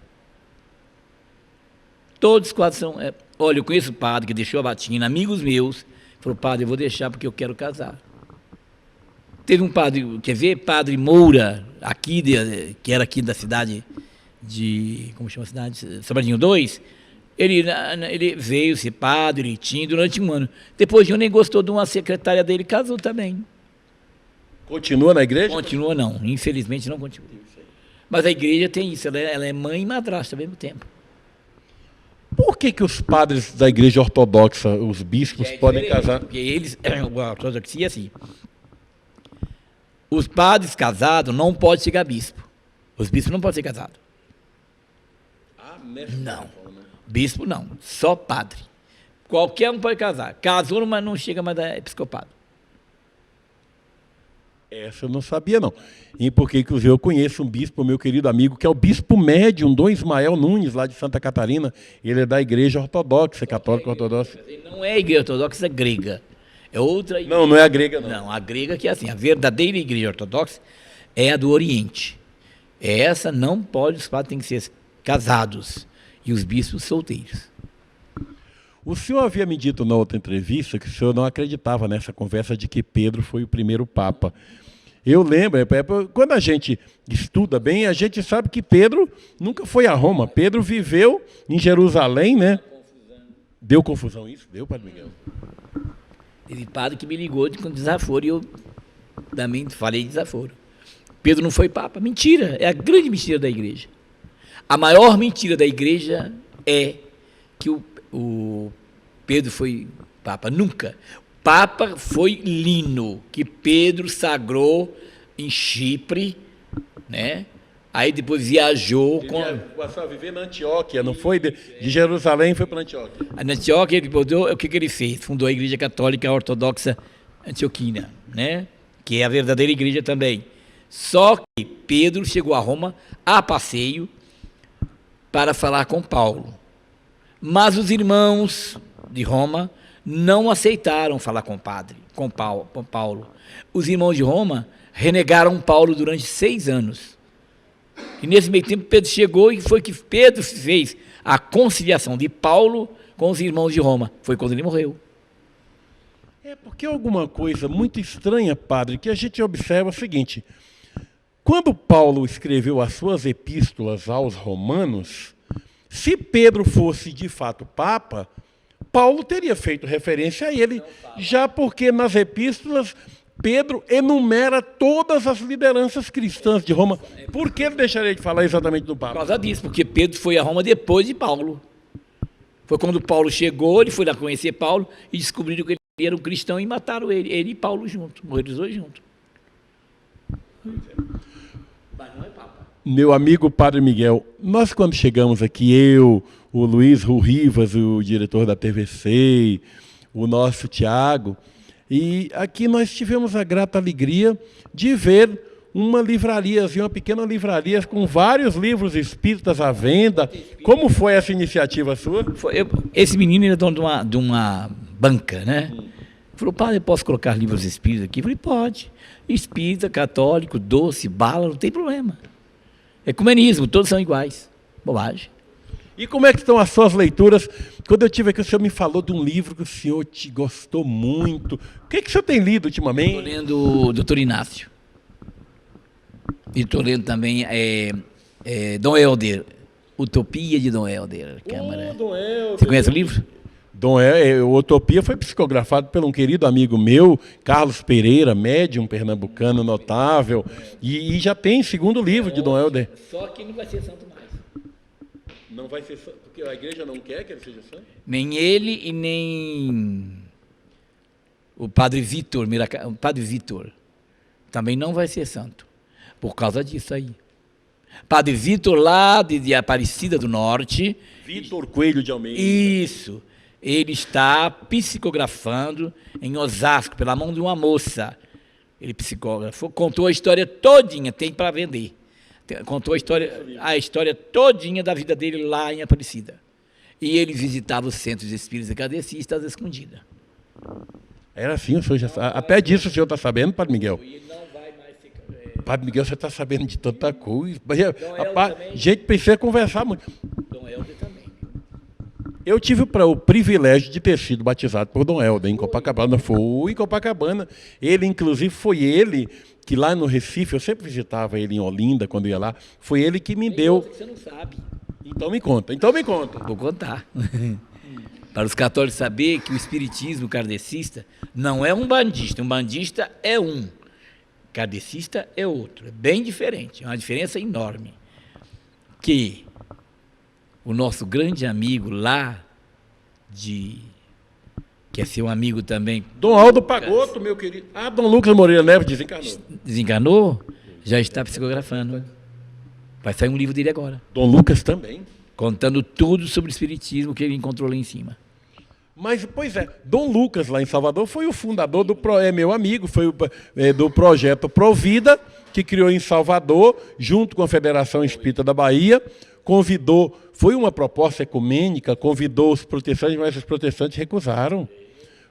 Todos quase são... olha, eu conheço padre que deixou a batina, amigos meus, falou, padre, eu vou deixar porque eu quero casar. Teve um padre, quer ver? Padre Moura, aqui, que era aqui da cidade de... Como chama a cidade? Sobradinho 2. Ele veio ser padre, direitinho, durante um ano. Depois de um ano, ele gostou de uma secretária dele, casou também. Continua na igreja? Continua não, infelizmente não continua. Mas a igreja tem isso, ela é mãe e madrasta ao mesmo tempo. Por que os padres da igreja ortodoxa, os bispos, podem casar? Porque eles, a ortodoxia é assim, os padres casados não podem chegar bispo. Os bispos não podem ser casados. Não, bispo não, só padre. Qualquer um pode casar. Casou, mas não chega mais a episcopado. Essa eu não sabia, não. E porque, inclusive, eu conheço um bispo, meu querido amigo, que é o bispo médium, Dom Ismael Nunes, lá de Santa Catarina. Ele é da igreja ortodoxa, católica ortodoxa. Ele não é a igreja ortodoxa grega. É outra igreja. Não, não é a grega, não. Não, a grega que é assim, a verdadeira igreja ortodoxa é a do Oriente. Essa não pode, os padres têm que ser casados e os bispos solteiros. O senhor havia me dito na outra entrevista que o senhor não acreditava nessa conversa de que Pedro foi o primeiro Papa. Eu lembro, quando a gente estuda bem, a gente sabe que Pedro nunca foi a Roma. Pedro viveu em Jerusalém, né? Deu confusão isso? Deu, Padre Miguel? Teve padre que me ligou com desaforo e eu também falei de desaforo. Pedro não foi Papa. Mentira, é a grande mentira da igreja. A maior mentira da igreja é que o Pedro foi Papa. Nunca. Papa foi Lino, que Pedro sagrou em Chipre, né? Aí depois viajou com... Passou a viver na Antioquia, não foi? De Jerusalém foi para Antioquia. Na Antioquia, o que ele fez? Fundou a Igreja Católica Ortodoxa Antioquina, né? Que é a verdadeira igreja também. Só que Pedro chegou a Roma a passeio para falar com Paulo. Mas os irmãos de Roma não aceitaram falar com Paulo. Os irmãos de Roma renegaram Paulo durante 6 anos. E nesse meio tempo Pedro chegou e foi que Pedro fez a conciliação de Paulo com os irmãos de Roma. Foi quando ele morreu. É porque alguma coisa muito estranha, padre, que a gente observa é o seguinte: quando Paulo escreveu as suas epístolas aos romanos, se Pedro fosse de fato Papa, Paulo teria feito referência a ele, já porque nas epístolas Pedro enumera todas as lideranças cristãs de Roma. Por que ele deixaria de falar exatamente do Papa? Por causa disso, porque Pedro foi a Roma depois de Paulo. Foi quando Paulo chegou, ele foi lá conhecer Paulo e descobriram que ele era um cristão e mataram ele e Paulo juntos, morreram os dois juntos. Mas não é Papa. Meu amigo Padre Miguel, nós quando chegamos aqui, eu, o Luiz Rivas, o diretor da TVC, o nosso Tiago, e aqui nós tivemos a grata alegria de ver uma livrariazinha, uma pequena livraria com vários livros espíritas à venda. Como foi essa iniciativa sua? Esse menino era dono de uma banca, né? Falou, padre, eu posso colocar livros espíritas aqui? Eu falei, pode. Espírita, católico, doce, bala, não tem problema. Ecumenismo, todos são iguais. Bobagem. E como é que estão as suas leituras? Quando eu estive aqui, o senhor me falou de um livro que o senhor te gostou muito. O que o senhor tem lido ultimamente? Estou lendo o Dr. Inácio. E estou lendo também Dom Helder, Utopia de Dom Helder. Dom Helder. Você conhece o livro? O Utopia foi psicografado por um querido amigo meu, Carlos Pereira, médium pernambucano notável, e já tem segundo livro de Dom Helder. Só que não vai ser santo mais. Não vai ser santo, porque a igreja não quer que ele seja santo? Nem ele e nem o Padre Vitor, o Padre Vitor, também não vai ser santo, por causa disso aí. Padre Vitor, lá de Aparecida do Norte. Vitor Coelho de Almeida. Isso. Ele está psicografando em Osasco, pela mão de uma moça. Ele psicografou, contou a história todinha, tem para vender. Contou a história todinha da vida dele lá em Aparecida. E ele visitava os centros espíritas kardecistas às escondidas. Era assim, o senhor já sabe. Até disso o senhor está sabendo, Padre Miguel? E não vai mais ficar... Padre Miguel, você está sabendo de tanta coisa. Também. Gente, precisa conversar muito. Dom Helder também. Eu tive o privilégio de ter sido batizado por Dom Helder em Copacabana. Fui em Copacabana. Ele, inclusive, foi ele que lá no Recife, eu sempre visitava ele em Olinda, quando ia lá, foi ele que me deu... Você não sabe. Então me conta. Vou contar. Para os católicos saber que o espiritismo kardecista não é um bandista é um, kardecista é outro, é bem diferente, é uma diferença enorme. Que o nosso grande amigo lá, que é seu amigo também... Dom Aldo Pagotto, meu querido. Dom Lucas Moreira Neves desencarnou. Desenganou? Já está psicografando. Vai sair um livro dele agora. Dom Lucas também. Contando tudo sobre o espiritismo que ele encontrou lá em cima. Mas, pois é, Dom Lucas, lá em Salvador, foi o fundador é meu amigo, foi do projeto Provida, que criou em Salvador, junto com a Federação Espírita da Bahia, convidou, foi uma proposta ecumênica, convidou os protestantes, mas os protestantes recusaram.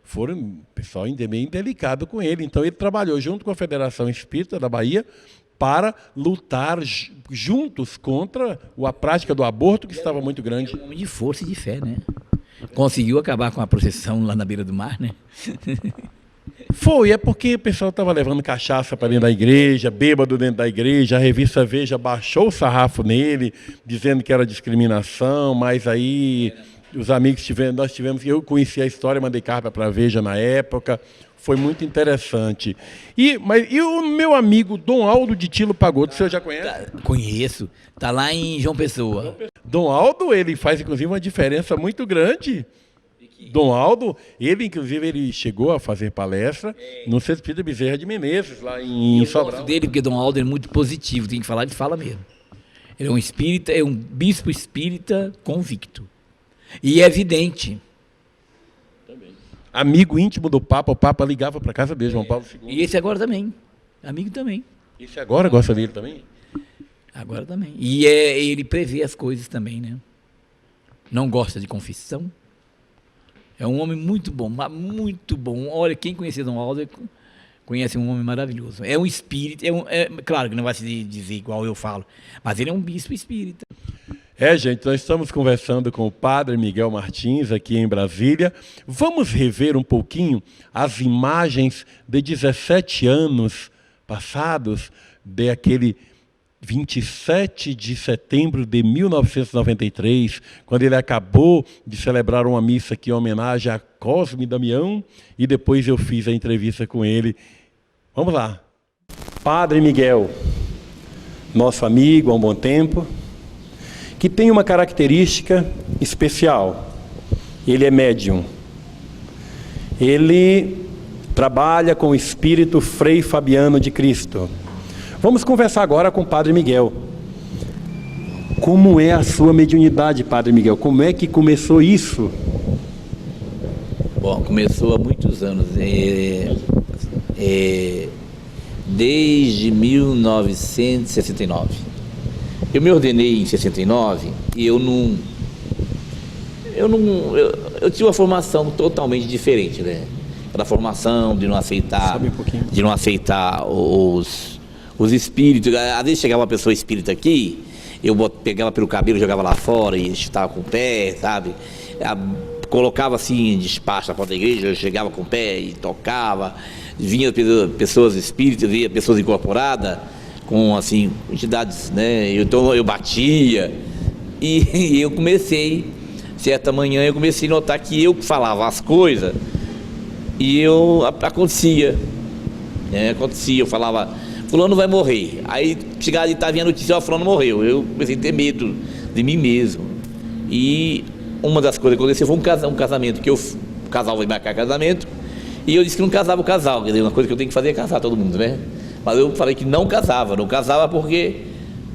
Foram um pessoal bem delicado com ele. Então, ele trabalhou junto com a Federação Espírita da Bahia para lutar juntos contra a prática do aborto, que estava muito grande. É um homem de força e de fé, né? Conseguiu acabar com a procissão lá na beira do mar, né? É porque o pessoal estava levando cachaça para dentro da igreja, bêbado dentro da igreja, a revista Veja baixou o sarrafo nele, dizendo que era discriminação, mas aí os amigos eu conheci a história, mandei carta para a Veja na época, foi muito interessante. E o meu amigo Dom Aldo de Tilo Pagotto, o senhor já conhece? Conheço, está lá em João Pessoa. Dom Aldo, ele faz inclusive uma diferença muito grande. Dom Aldo, ele chegou a fazer palestra no Centro Espírita Bezerra de Menezes, lá em Sobral. Eu gosto dele porque Dom Aldo é muito positivo, tem que falar, ele fala mesmo. Ele é um espírita, é um bispo espírita convicto. E é evidente. Amigo íntimo do Papa, o Papa ligava para casa dele, João Paulo II. E esse agora também, amigo também. Esse agora gosta dele também? Agora também. E ele prevê as coisas também, né? Não gosta de confissão. É um homem muito bom, muito bom. Olha, quem conhecer Dom Aldo conhece um homem maravilhoso. É um espírito, claro que não vai se dizer igual eu falo, mas ele é um bispo espírita. Gente, nós estamos conversando com o Padre Miguel Martins aqui em Brasília. Vamos rever um pouquinho as imagens de 17 anos passados, daquele 27 de setembro de 1993, quando ele acabou de celebrar uma missa aqui em homenagem a Cosme Damião, e depois eu fiz a entrevista com ele. Vamos lá. Padre Miguel, nosso amigo há um bom tempo, que tem uma característica especial. Ele é médium. Ele trabalha com o espírito Frei Fabiano de Cristo. Vamos conversar agora com o Padre Miguel. Como é a sua mediunidade, Padre Miguel? Como é que começou isso? Bom, começou há muitos anos. Desde 1969. Eu me ordenei em 69 e eu tive uma formação totalmente diferente, né? Aquela formação de não aceitar, os espíritos. Às vezes chegava uma pessoa espírita aqui, eu pegava pelo cabelo, jogava lá fora e chutava com o pé, sabe? Colocava assim despacho na porta da igreja, eu chegava com o pé e tocava. Vinha pessoas espíritas, via pessoas incorporadas com assim entidades, né? Então eu batia e eu comecei certa manhã eu comecei a notar que eu falava as coisas e acontecia, né? Acontecia, eu falava, fulano vai morrer. Aí chegava de tarde, vinha a notícia, ó, fulano morreu. Eu comecei a ter medo de mim mesmo. E uma das coisas que aconteceu foi um casamento, que o casal vai marcar casamento, e eu disse que não casava o casal, quer dizer, uma coisa que eu tenho que fazer é casar todo mundo, né? Mas eu falei que não casava porque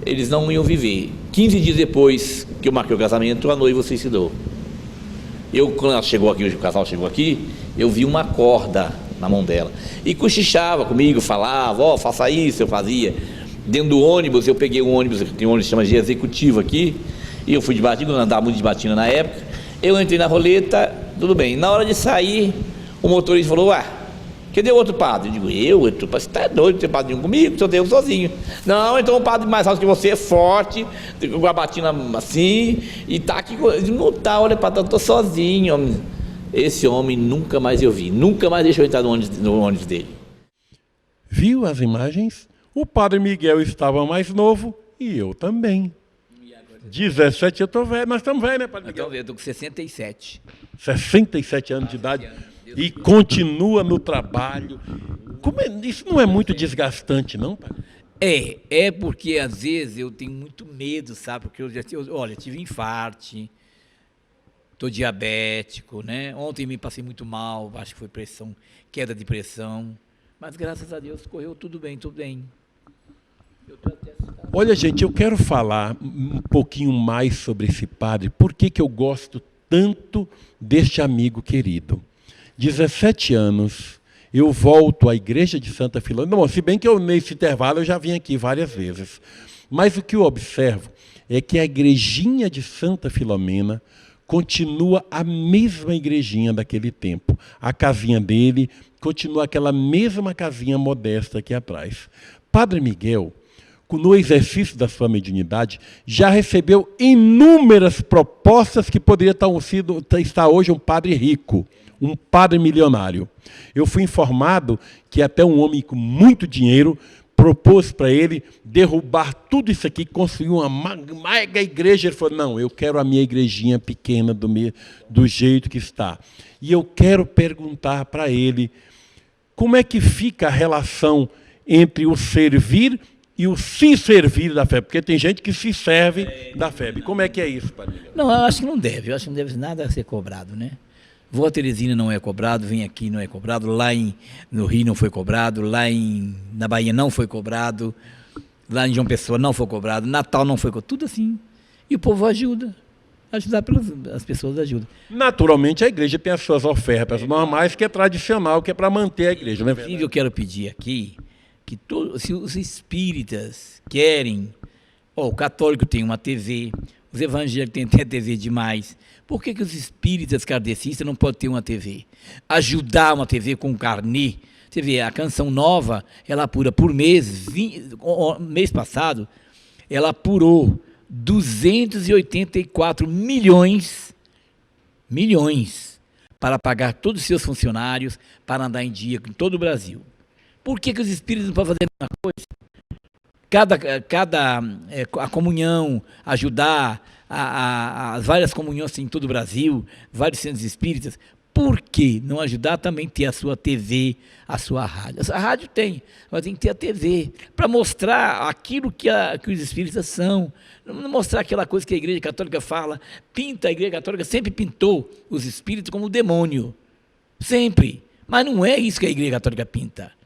eles não iam viver. 15 dias depois que eu marquei o casamento, a noiva se suicidou. Quando ela chegou aqui, o casal chegou aqui, eu vi uma corda na mão dela. E cochichava comigo, falava, ó, faça isso, eu fazia. Dentro do ônibus, eu peguei um ônibus, tem um ônibus que chama de executivo aqui, e eu fui de batina, eu andava muito de batina na época. Eu entrei na roleta, tudo bem. Na hora de sair, o motorista falou, ué, cadê o outro padre? Eu digo, você está doido, tem padre nenhum comigo, só tenho sozinho. Não, então o padre mais alto que você é forte, com a batina assim, e tá aqui, não tá, olha para eu tô sozinho, homem. Esse homem nunca mais eu vi, nunca mais deixou eu entrar no ônibus dele. Viu as imagens? O padre Miguel estava mais novo e eu também. 17, eu tô velho, nós estamos velhos, né, padre Miguel? Eu estou com 67. 67 anos de idade e continua no trabalho. Isso não é muito desgastante, não, padre? É porque às vezes eu tenho muito medo, sabe? Porque eu tive infarto, estou diabético, né? Ontem me passei muito mal, acho que foi pressão, queda de pressão, mas graças a Deus correu tudo bem, tudo bem. Olha, gente, eu quero falar um pouquinho mais sobre esse padre, por que eu gosto tanto deste amigo querido. 17 anos, eu volto à igreja de Santa Filomena, não, se bem que nesse intervalo eu já vim aqui várias vezes, mas o que eu observo é que a igrejinha de Santa Filomena continua a mesma igrejinha daquele tempo. A casinha dele continua aquela mesma casinha modesta aqui atrás. Padre Miguel, no exercício da sua mediunidade, já recebeu inúmeras propostas que poderia estar hoje um padre rico, um padre milionário. Eu fui informado que até um homem com muito dinheiro propôs para ele derrubar tudo isso aqui, construir uma mega igreja. Ele falou, não, eu quero a minha igrejinha pequena do jeito que está. E eu quero perguntar para ele, como é que fica a relação entre o servir e o se servir da fé, porque tem gente que se serve da fé. Como é que é isso, padre? Não, eu acho que não deve, nada ser cobrado, né? Vou a Teresina não é cobrado, vem aqui não é cobrado, lá no Rio não foi cobrado, na Bahia não foi cobrado, lá em João Pessoa não foi cobrado, Natal não foi cobrado, tudo assim. E o povo ajudar as pessoas ajudam. Naturalmente a igreja tem as suas ofertas normais, que é tradicional, que é para manter a igreja, não é verdade? Eu quero pedir aqui, que se os espíritas querem, o católico tem uma TV, os evangélicos têm até TV demais, por que os espíritas kardecistas não podem ter uma TV? Ajudar uma TV com carnê. Você vê, a Canção Nova, ela apura por mês, mês passado, ela apurou 284 milhões para pagar todos os seus funcionários, para andar em dia com todo o Brasil. Por que os espíritos não podem fazer a mesma coisa? A comunhão, ajudar as várias comunhões em todo o Brasil, vários centros espíritas, por que não ajudar também a ter a sua TV, a sua rádio? A rádio tem, mas tem que ter a TV, para mostrar aquilo que os espíritas são, não mostrar aquela coisa que a Igreja Católica fala, a Igreja Católica sempre pintou os espíritos como demônio, sempre, mas não é isso que a Igreja Católica pinta.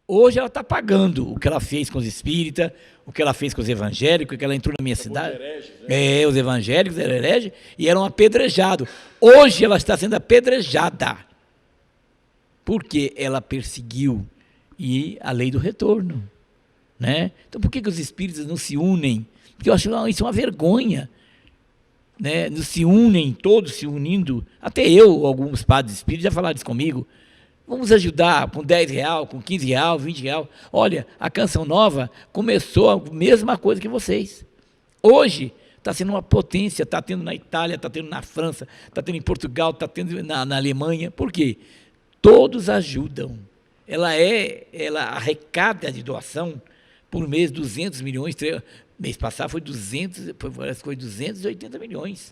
Hoje ela está pagando o que ela fez com os espíritas, o que ela fez com os evangélicos, que ela entrou na minha cidade. Os evangélicos eram hereges e eram apedrejados. Hoje ela está sendo apedrejada. Porque ela perseguiu a lei do retorno. Né? Então por que os espíritas não se unem? Porque eu acho que isso é uma vergonha. Né? Não se unem, todos se unindo. Até alguns padres espíritas já falaram isso comigo. Vamos ajudar com R$10, com R$15, R$20. Olha, a Canção Nova começou a mesma coisa que vocês. Hoje está sendo uma potência, está tendo na Itália, está tendo na França, está tendo em Portugal, está tendo na Alemanha. Por quê? Todos ajudam. Ela arrecada de doação por mês 200 milhões. Mês passado foi 280 milhões.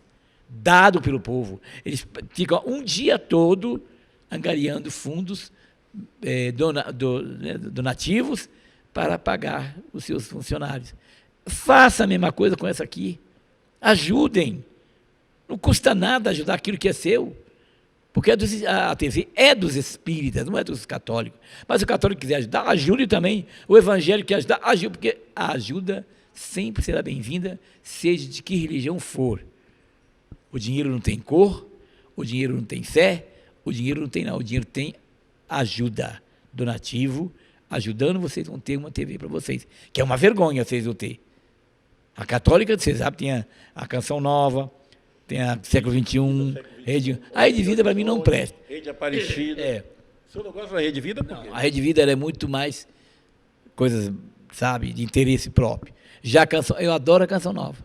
dado pelo povo. Eles ficam um dia todo angariando fundos donativos para pagar os seus funcionários. Faça a mesma coisa com essa aqui. Ajudem. Não custa nada ajudar aquilo que é seu. Porque a TV é dos espíritas, não é dos católicos. Mas se o católico quiser ajudar, ajude também. O evangélico quer ajudar, ajude, porque a ajuda sempre será bem-vinda, seja de que religião for. O dinheiro não tem cor, o dinheiro não tem fé, o dinheiro não tem nada. O dinheiro tem ajuda, donativo, ajudando vocês vão ter uma TV para vocês, que é uma vergonha vocês vão ter. A católica, vocês sabem, tem a Canção Nova, tem a Século XXI, a Rede Vida para mim não presta. Rede Aparecida. O senhor não gosta da Rede Vida? Não, a Rede Vida ela é muito mais coisas, sabe, de interesse próprio. Já a canção, eu adoro a Canção Nova.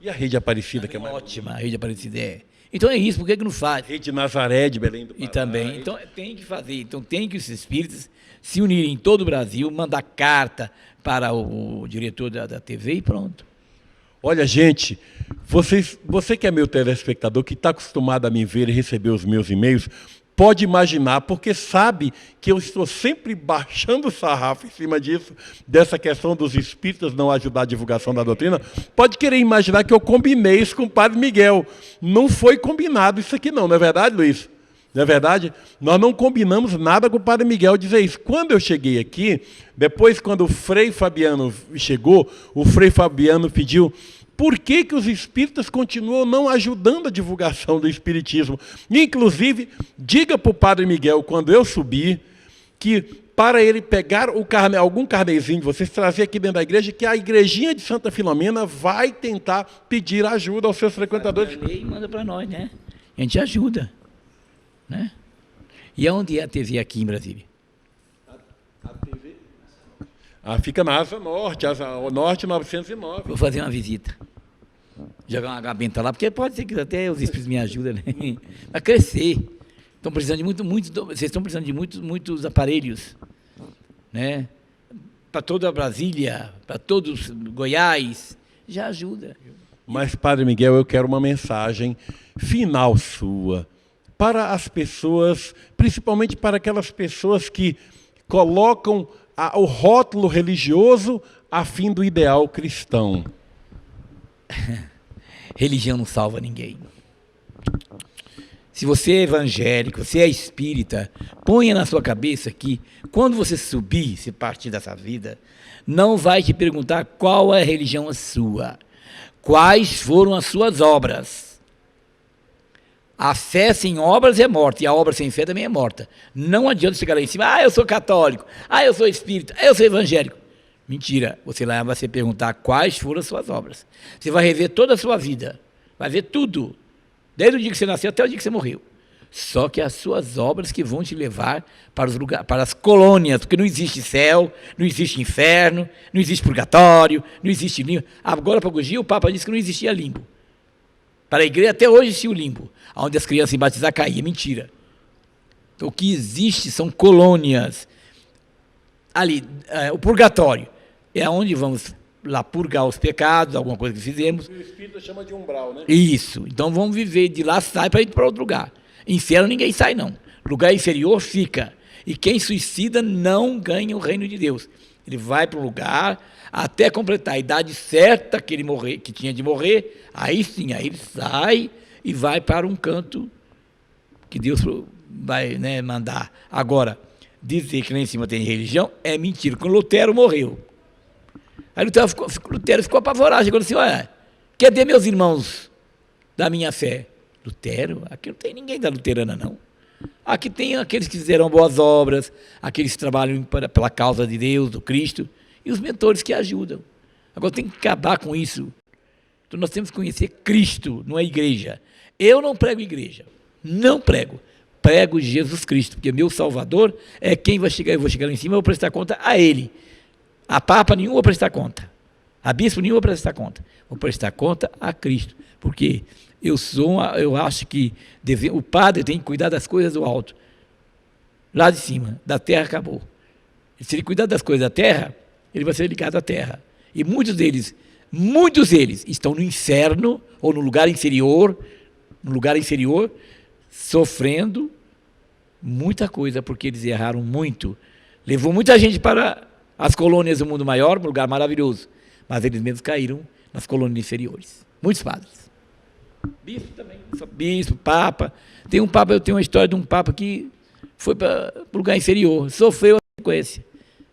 E a Rede Aparecida, que é mais ótima, a Rede Aparecida é. Então é isso, por que não faz? Rede Nazaré de Belém do Pará. E também, então tem que fazer, então tem que os espíritos se unirem em todo o Brasil, mandar carta para o diretor da TV e pronto. Olha, gente, você que é meu telespectador, que está acostumado a me ver e receber os meus e-mails, pode imaginar, porque sabe que eu estou sempre baixando o sarrafo em cima disso, dessa questão dos espíritas não ajudar a divulgação da doutrina, pode querer imaginar que eu combinei isso com o Padre Miguel. Não foi combinado isso aqui não é verdade, Luiz? Não é verdade? Nós não combinamos nada com o Padre Miguel dizer isso. Quando eu cheguei aqui, depois quando o Frei Fabiano chegou, o Frei Fabiano pediu por que os espíritas continuam não ajudando a divulgação do espiritismo. Inclusive, diga para o Padre Miguel, quando eu subir, que para ele pegar algum carnezinho de vocês, trazer aqui dentro da igreja, que a igrejinha de Santa Filomena vai tentar pedir ajuda aos seus frequentadores. A lei manda para nós, né? A gente ajuda. Né? E aonde é a TV aqui em Brasília? A TV? Fica na Asa Norte, Asa Norte 909. Vou fazer uma visita. Jogar uma gabenta lá, porque pode ser que até os espíritos me ajudem, né? A crescer. Estão precisando de vocês estão precisando de muitos aparelhos, né? Para toda a Brasília, para todos Goiás, já ajuda. Mas, Padre Miguel, eu quero uma mensagem final sua para as pessoas, principalmente para aquelas pessoas que colocam o rótulo religioso a fim do ideal cristão. Religião não salva ninguém. Se você é evangélico, você é espírita, ponha na sua cabeça que quando você subir, se partir dessa vida, não vai te perguntar qual é a religião sua, quais foram as suas obras. A fé sem obras é morta, e a obra sem fé também é morta. Não adianta chegar lá em cima, eu sou católico, eu sou espírita, eu sou evangélico. Mentira, você lá vai se perguntar quais foram as suas obras. Você vai rever toda a sua vida, vai ver tudo, desde o dia que você nasceu até o dia que você morreu. Só que as suas obras que vão te levar para os lugares, para as colônias, porque não existe céu, não existe inferno, não existe purgatório, não existe limbo. Agora, para o Papa disse que não existia limbo. Para a igreja, até hoje existia o limbo, onde as crianças em batizar caíam. Mentira. Então, o que existe são colônias. Ali, o purgatório é onde vamos lá purgar os pecados, alguma coisa que fizemos. O Espírito chama de umbral, né? Isso. Então, vamos viver de lá, sai para ir para outro lugar. Inferno ninguém sai, não. Lugar inferior fica. E quem suicida não ganha o reino de Deus. Ele vai para um lugar até completar a idade certa que tinha de morrer, aí sim, aí ele sai e vai para um canto que Deus vai, né, mandar. Agora, dizer que lá em cima tem religião é mentira. Quando Lutero morreu, aí Lutero ficou apavorado, chegou assim, olha, cadê meus irmãos da minha fé? Lutero? Aqui não tem ninguém da luterana, não. Aqui tem aqueles que fizeram boas obras, aqueles que trabalham pela causa de Deus, do Cristo, e os mentores que ajudam. Agora tem que acabar com isso. Então nós temos que conhecer Cristo, não é igreja. Eu não prego igreja, não prego. Prego Jesus Cristo, porque meu Salvador é quem vai chegar, eu vou chegar lá em cima, eu vou prestar conta a Ele. A Papa nenhum vou prestar conta. A Bispo nenhum vou prestar conta. Vou prestar conta a Cristo, porque eu acho que o padre tem que cuidar das coisas do alto. Lá de cima, da terra acabou. Se ele cuidar das coisas da terra, ele vai ser ligado à terra. E muitos deles muitos deles estão no inferno ou no lugar inferior, sofrendo muita coisa, porque eles erraram muito. Levou muita gente para as colônias do mundo maior, um lugar maravilhoso, mas eles mesmos caíram nas colônias inferiores. Muitos padres. Bispo também, bispo, papa. Eu tenho uma história de um papa que foi para o lugar inferior, sofreu a sequência.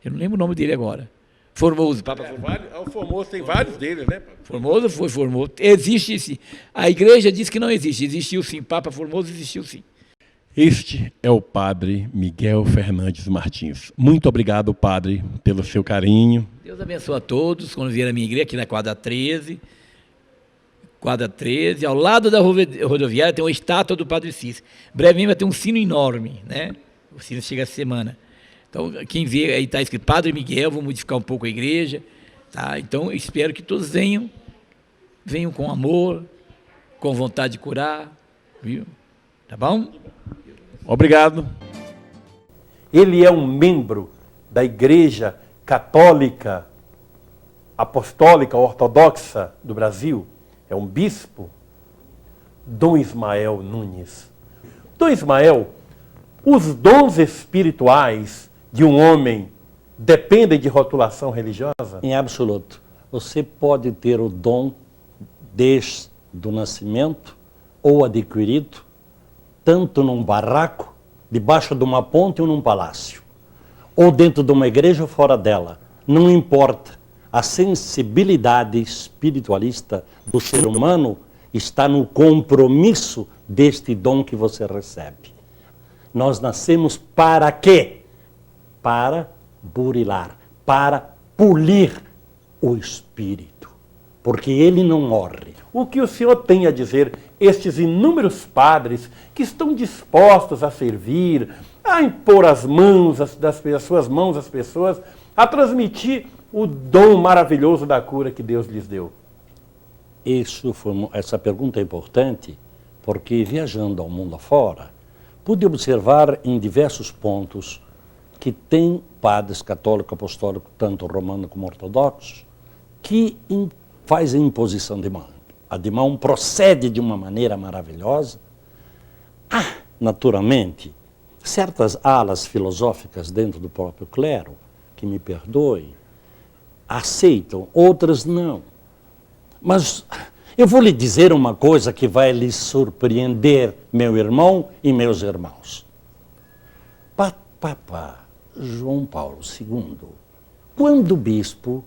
Eu não lembro o nome dele agora. Formoso, Papa Formoso. O Formoso tem vários deles, né? Formoso foi Formoso. Existe sim. A igreja diz que não existe. Existiu sim. Papa Formoso existiu sim. Este é o padre Miguel Fernandes Martins. Muito obrigado, padre, pelo seu carinho. Deus abençoe a todos. Quando vier a minha igreja, aqui na quadra 13. Quadra 13, ao lado da rodoviária tem uma estátua do Padre Cícero. Brevemente vai ter um sino enorme, né? O sino chega essa semana. Então, quem vê, aí está escrito Padre Miguel, vou modificar um pouco a igreja. Tá? Então, eu espero que todos venham com amor, com vontade de curar. Viu? Tá bom? Obrigado. Ele é um membro da Igreja Católica, Apostólica, Ortodoxa do Brasil. É um bispo, Dom Ismael Nunes. Dom Ismael, os dons espirituais de um homem dependem de rotulação religiosa? Em absoluto. Você pode ter o dom desde o nascimento ou adquirido, tanto num barraco, debaixo de uma ponte ou num palácio, ou dentro de uma igreja ou fora dela. Não importa. A sensibilidade espiritualista do ser humano está no compromisso deste dom que você recebe. Nós nascemos para quê? Para burilar, para polir o espírito, porque ele não morre. O que o senhor tem a dizer, estes inúmeros padres que estão dispostos a servir, a impor as mãos, as suas mãos às pessoas, a transmitir o dom maravilhoso da cura que Deus lhes deu? Essa pergunta é importante, porque viajando ao mundo afora, pude observar em diversos pontos que tem padres católicos, apostólicos, tanto romanos como ortodoxos, que fazem imposição de mão. A de mão procede de uma maneira maravilhosa. Naturalmente, certas alas filosóficas dentro do próprio clero, que me perdoem, aceitam, outras não. Mas eu vou lhe dizer uma coisa que vai lhe surpreender, meu irmão e meus irmãos. Papa João Paulo II, quando bispo,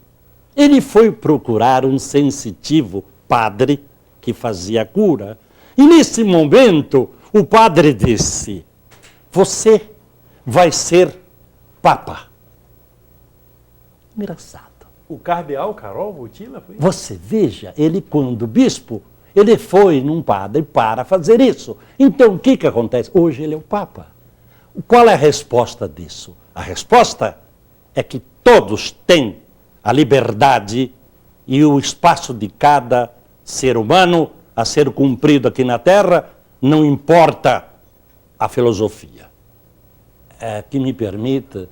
ele foi procurar um sensitivo padre que fazia cura, e nesse momento o padre disse: você vai ser papa. Engraçado. O cardeal Carol Wojtyla foi? Você veja, ele quando bispo, ele foi num padre para fazer isso. Então o que acontece? Hoje ele é o papa. Qual é a resposta disso? A resposta é que todos têm a liberdade e o espaço de cada ser humano a ser cumprido aqui na Terra, não importa a filosofia. Que me permita,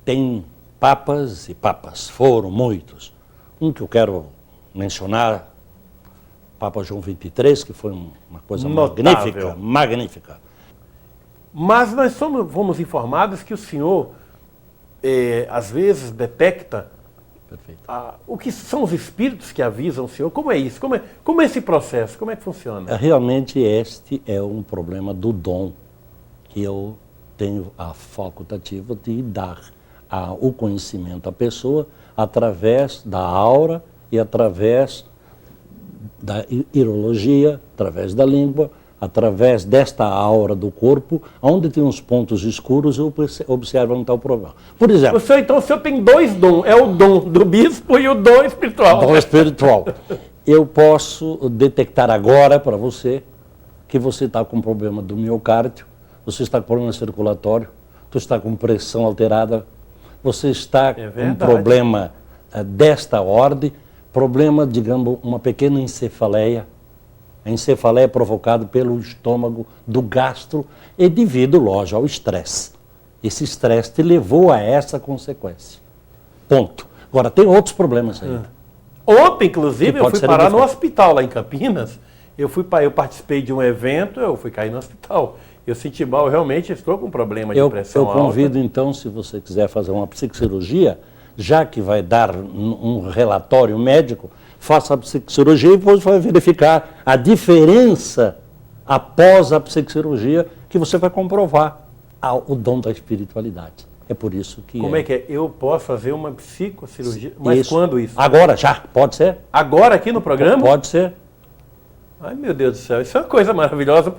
tem papas e papas, foram muitos. Um que eu quero mencionar, Papa João XXIII, que foi uma coisa notável, magnífica. Mas nós fomos informados que o senhor, às vezes, detecta o que são os espíritos que avisam o senhor. Como é isso? Como é esse processo? Como é que funciona? Realmente este é um problema do dom, que eu tenho a facultativa de dar o conhecimento à pessoa através da aura e através da irologia, através da língua, através desta aura do corpo, onde tem uns pontos escuros, eu observo onde está o problema. Por exemplo... Então o senhor tem dois dons, é o dom do bispo e o dom espiritual. Dom espiritual. Eu posso detectar agora para você que você está com problema do miocárdio, você está com problema circulatório, você está com pressão alterada, você está com um problema desta ordem, problema, digamos, uma pequena encefaleia. A encefaleia é provocada pelo estômago do gastro e devido, lógico, ao estresse. Esse estresse te levou a essa consequência. Ponto. Agora, tem outros problemas ainda. Ontem, inclusive, Que eu pode fui ser parar no diferente. hospital lá em Campinas. Eu participei de um evento, eu fui cair no hospital. Eu senti mal, eu realmente estou com problema de Eu pressão convido, alta. então, se você quiser fazer uma psicocirurgia, já que vai dar um relatório médico, faça a psicocirurgia e depois vai verificar a diferença após a psicocirurgia, que você vai comprovar o dom da espiritualidade. É por isso que... Como é que é? Eu posso fazer uma psicocirurgia? Mas Isso. quando isso? Agora, já, pode ser? Agora aqui no programa? Pode ser. Ai, meu Deus do céu, isso é uma coisa maravilhosa.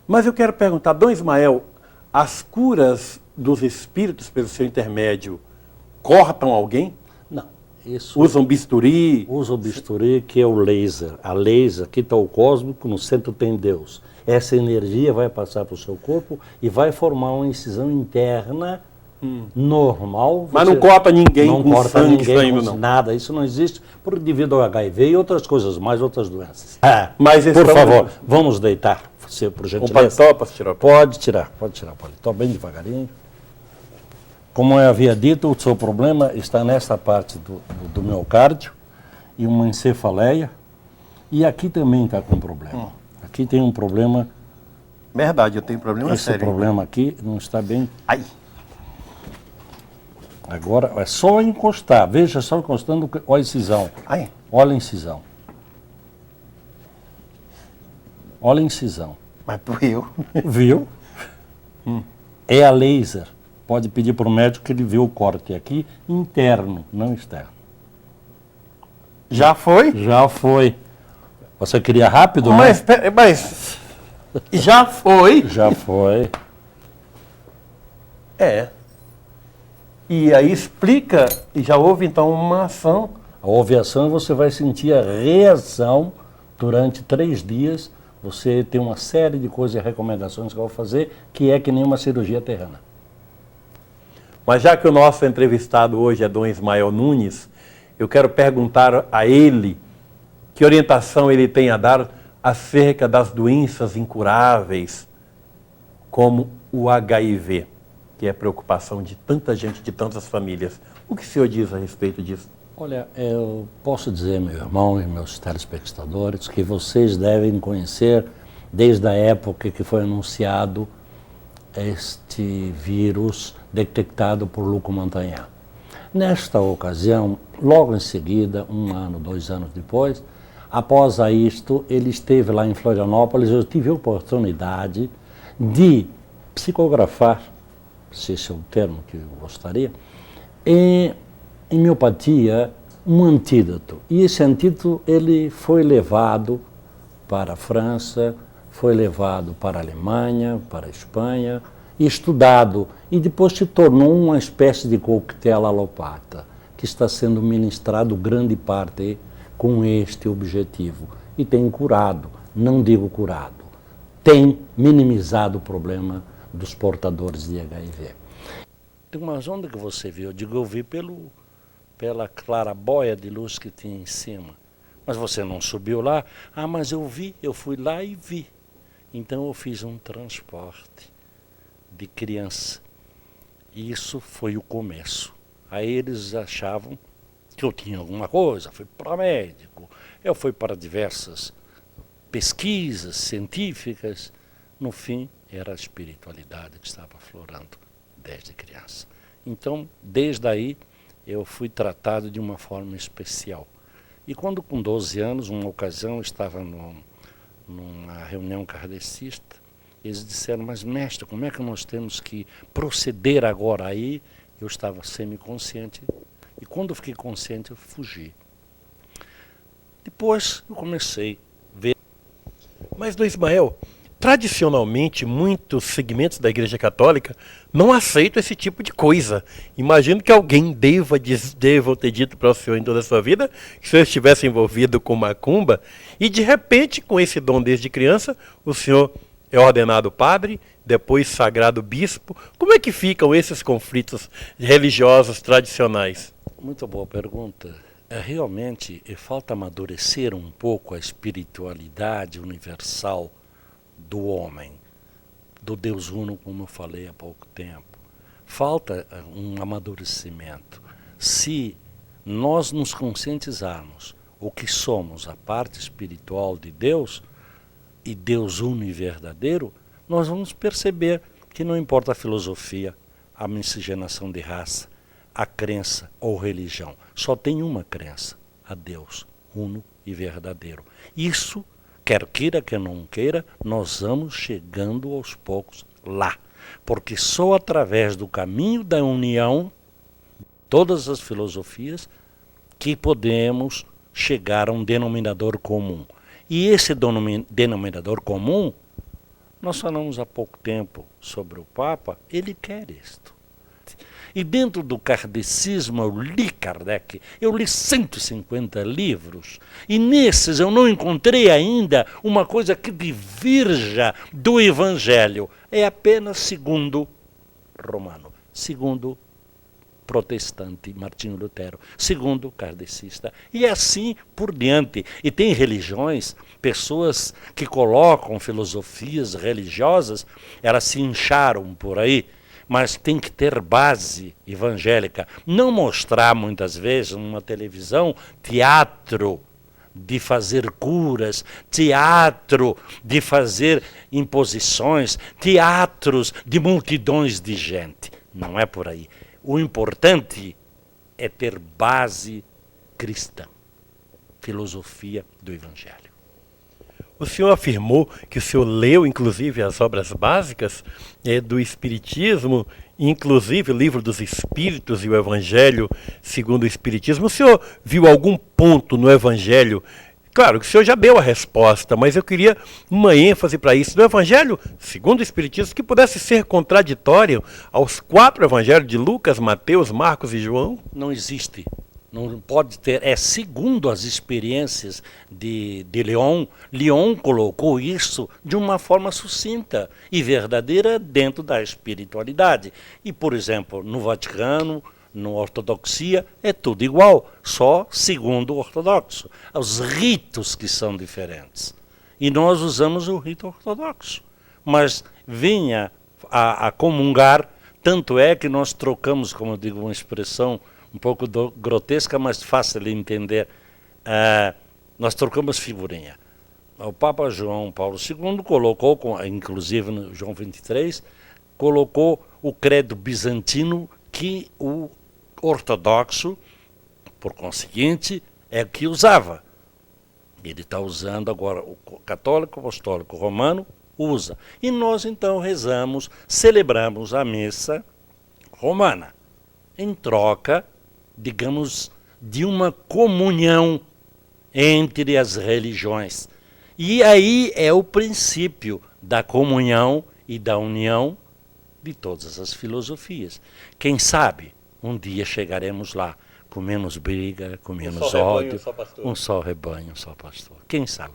Mas eu quero perguntar, Dom Ismael, as curas dos espíritos pelo seu intermédio cortam alguém? Não, isso... Usam bisturi? Usa o bisturi, que é o laser. A laser, aqui está o cósmico, no centro tem Deus. Essa energia vai passar para o seu corpo e vai formar uma incisão interna normal. Mas não corta ninguém não com corta sangue ninguém saindo, com não. nada. Isso não existe devido ao HIV e outras coisas, mais outras doenças. Mas Por favor, vamos deitar, você, por O gentileza. paletó, posso tirar? Pode tirar o paletó bem devagarinho. Como eu havia dito, o seu problema está nesta parte do miocárdio e uma encefaleia. E aqui também está com problema. Aqui tem um problema. Verdade, eu tenho problema Esse sério. problema aqui não está bem. Ai. Agora é só encostar. Veja, só encostando. Olha a incisão. Ai. Olha a incisão. Olha a incisão. Mas eu. Viu? É a laser. Pode pedir para o médico que ele vê o corte aqui interno, não externo. Já foi? Já foi. Você queria rápido? Mas Né? já foi? Já foi. É. E aí explica, e já houve então uma ação. A ovação você vai sentir a reação durante 3 dias. Você tem uma série de coisas e recomendações que eu vou fazer, que é que nem uma cirurgia terrena. Mas já que o nosso entrevistado hoje é Dom Ismael Nunes, eu quero perguntar a ele que orientação ele tem a dar acerca das doenças incuráveis, como o HIV, que é a preocupação de tanta gente, de tantas famílias. O que o senhor diz a respeito disso? Olha, eu posso dizer, meu irmão e meus telespectadores, que vocês devem conhecer, desde a época que foi anunciado este vírus detectado por Luco Montagnan. Nesta ocasião, logo em seguida, 1 ano, 2 anos depois, após isto, ele esteve lá em Florianópolis. Eu tive a oportunidade de psicografar, se esse é o termo que eu gostaria, em homeopatia, um antídoto. E esse antídoto ele foi levado para a França, foi levado para a Alemanha, para a Espanha, estudado, e depois se tornou uma espécie de coquetel alopata, que está sendo ministrado grande parte com este objetivo. E tem curado, não digo curado, tem minimizado o problema dos portadores de HIV. Tem uma onda que você viu, eu digo, eu vi pela clarabóia de luz que tinha em cima. Mas você não subiu lá? Ah, mas eu vi, eu fui lá e vi. Então eu fiz um transporte de criança. E isso foi o começo. Aí eles achavam que eu tinha alguma coisa, fui para médico, eu fui para diversas pesquisas científicas. No fim, era a espiritualidade que estava aflorando desde criança. Então, desde aí, eu fui tratado de uma forma especial. E quando, com 12 anos, uma ocasião, eu estava numa reunião kardecista, eles disseram, mas mestre, como é que nós temos que proceder agora? Aí eu estava semiconsciente, e quando eu fiquei consciente, eu fugi. Depois eu comecei a ver. Mas, Dom Ismael, tradicionalmente, muitos segmentos da Igreja Católica não aceitam esse tipo de coisa. Imagino que alguém deva ter dito para o senhor em toda a sua vida que o senhor estivesse envolvido com macumba e, de repente, com esse dom desde criança, o senhor é ordenado padre, depois sagrado bispo. Como é que ficam esses conflitos religiosos tradicionais? Muito boa pergunta. Realmente, falta amadurecer um pouco a espiritualidade universal do homem, do Deus Uno, como eu falei há pouco tempo. Falta um amadurecimento. Se nós nos conscientizarmos o que somos, a parte espiritual de Deus, e Deus uno e verdadeiro, nós vamos perceber que não importa a filosofia, a miscigenação de raça, a crença ou religião, só tem uma crença, a Deus uno e verdadeiro. Isso, quer queira, quer não queira, nós vamos chegando aos poucos lá, porque só através do caminho da união, todas as filosofias, que podemos chegar a um denominador comum. E esse denominador comum, nós falamos há pouco tempo sobre o Papa, ele quer isto. E dentro do kardecismo eu li Kardec, eu li 150 livros, e nesses eu não encontrei ainda uma coisa que divirja do Evangelho. É apenas segundo Romano, segundo protestante Martinho Lutero, segundo kardecista, e assim por diante. E tem religiões, pessoas que colocam filosofias religiosas, elas se incharam por aí, mas tem que ter base evangélica. Não mostrar muitas vezes numa televisão teatro de fazer curas, teatro de fazer imposições, teatros de multidões de gente. Não é por aí. O importante é ter base cristã, filosofia do Evangelho. O senhor afirmou que o senhor leu, inclusive, as obras básicas do Espiritismo, inclusive o Livro dos Espíritos e o Evangelho segundo o Espiritismo. O senhor viu algum ponto no Evangelho? Claro que o senhor já deu a resposta, mas eu queria uma ênfase para isso. No Evangelho segundo o Espiritismo, que pudesse ser contraditório aos 4 Evangelhos de Lucas, Mateus, Marcos e João? Não existe. Não pode ter. É segundo as experiências de Leon. Leon colocou isso de uma forma sucinta e verdadeira dentro da espiritualidade. E, por exemplo, no Vaticano, na ortodoxia, é tudo igual, só segundo o ortodoxo. Os ritos que são diferentes. E nós usamos o rito ortodoxo. Mas venha a comungar, tanto é que nós trocamos, como eu digo, uma expressão um pouco grotesca, mas fácil de entender. Nós trocamos figurinha. O Papa João Paulo II colocou, inclusive no João 23, colocou o credo bizantino que o ortodoxo, por conseguinte, é o que usava. Ele está usando agora, o católico apostólico romano usa. E nós então rezamos, celebramos a missa romana, em troca, digamos, de uma comunhão entre as religiões. E aí é o princípio da comunhão e da união de todas as filosofias. Quem sabe, um dia chegaremos lá, com menos briga, com menos ódio, um só rebanho, um só pastor. Quem sabe?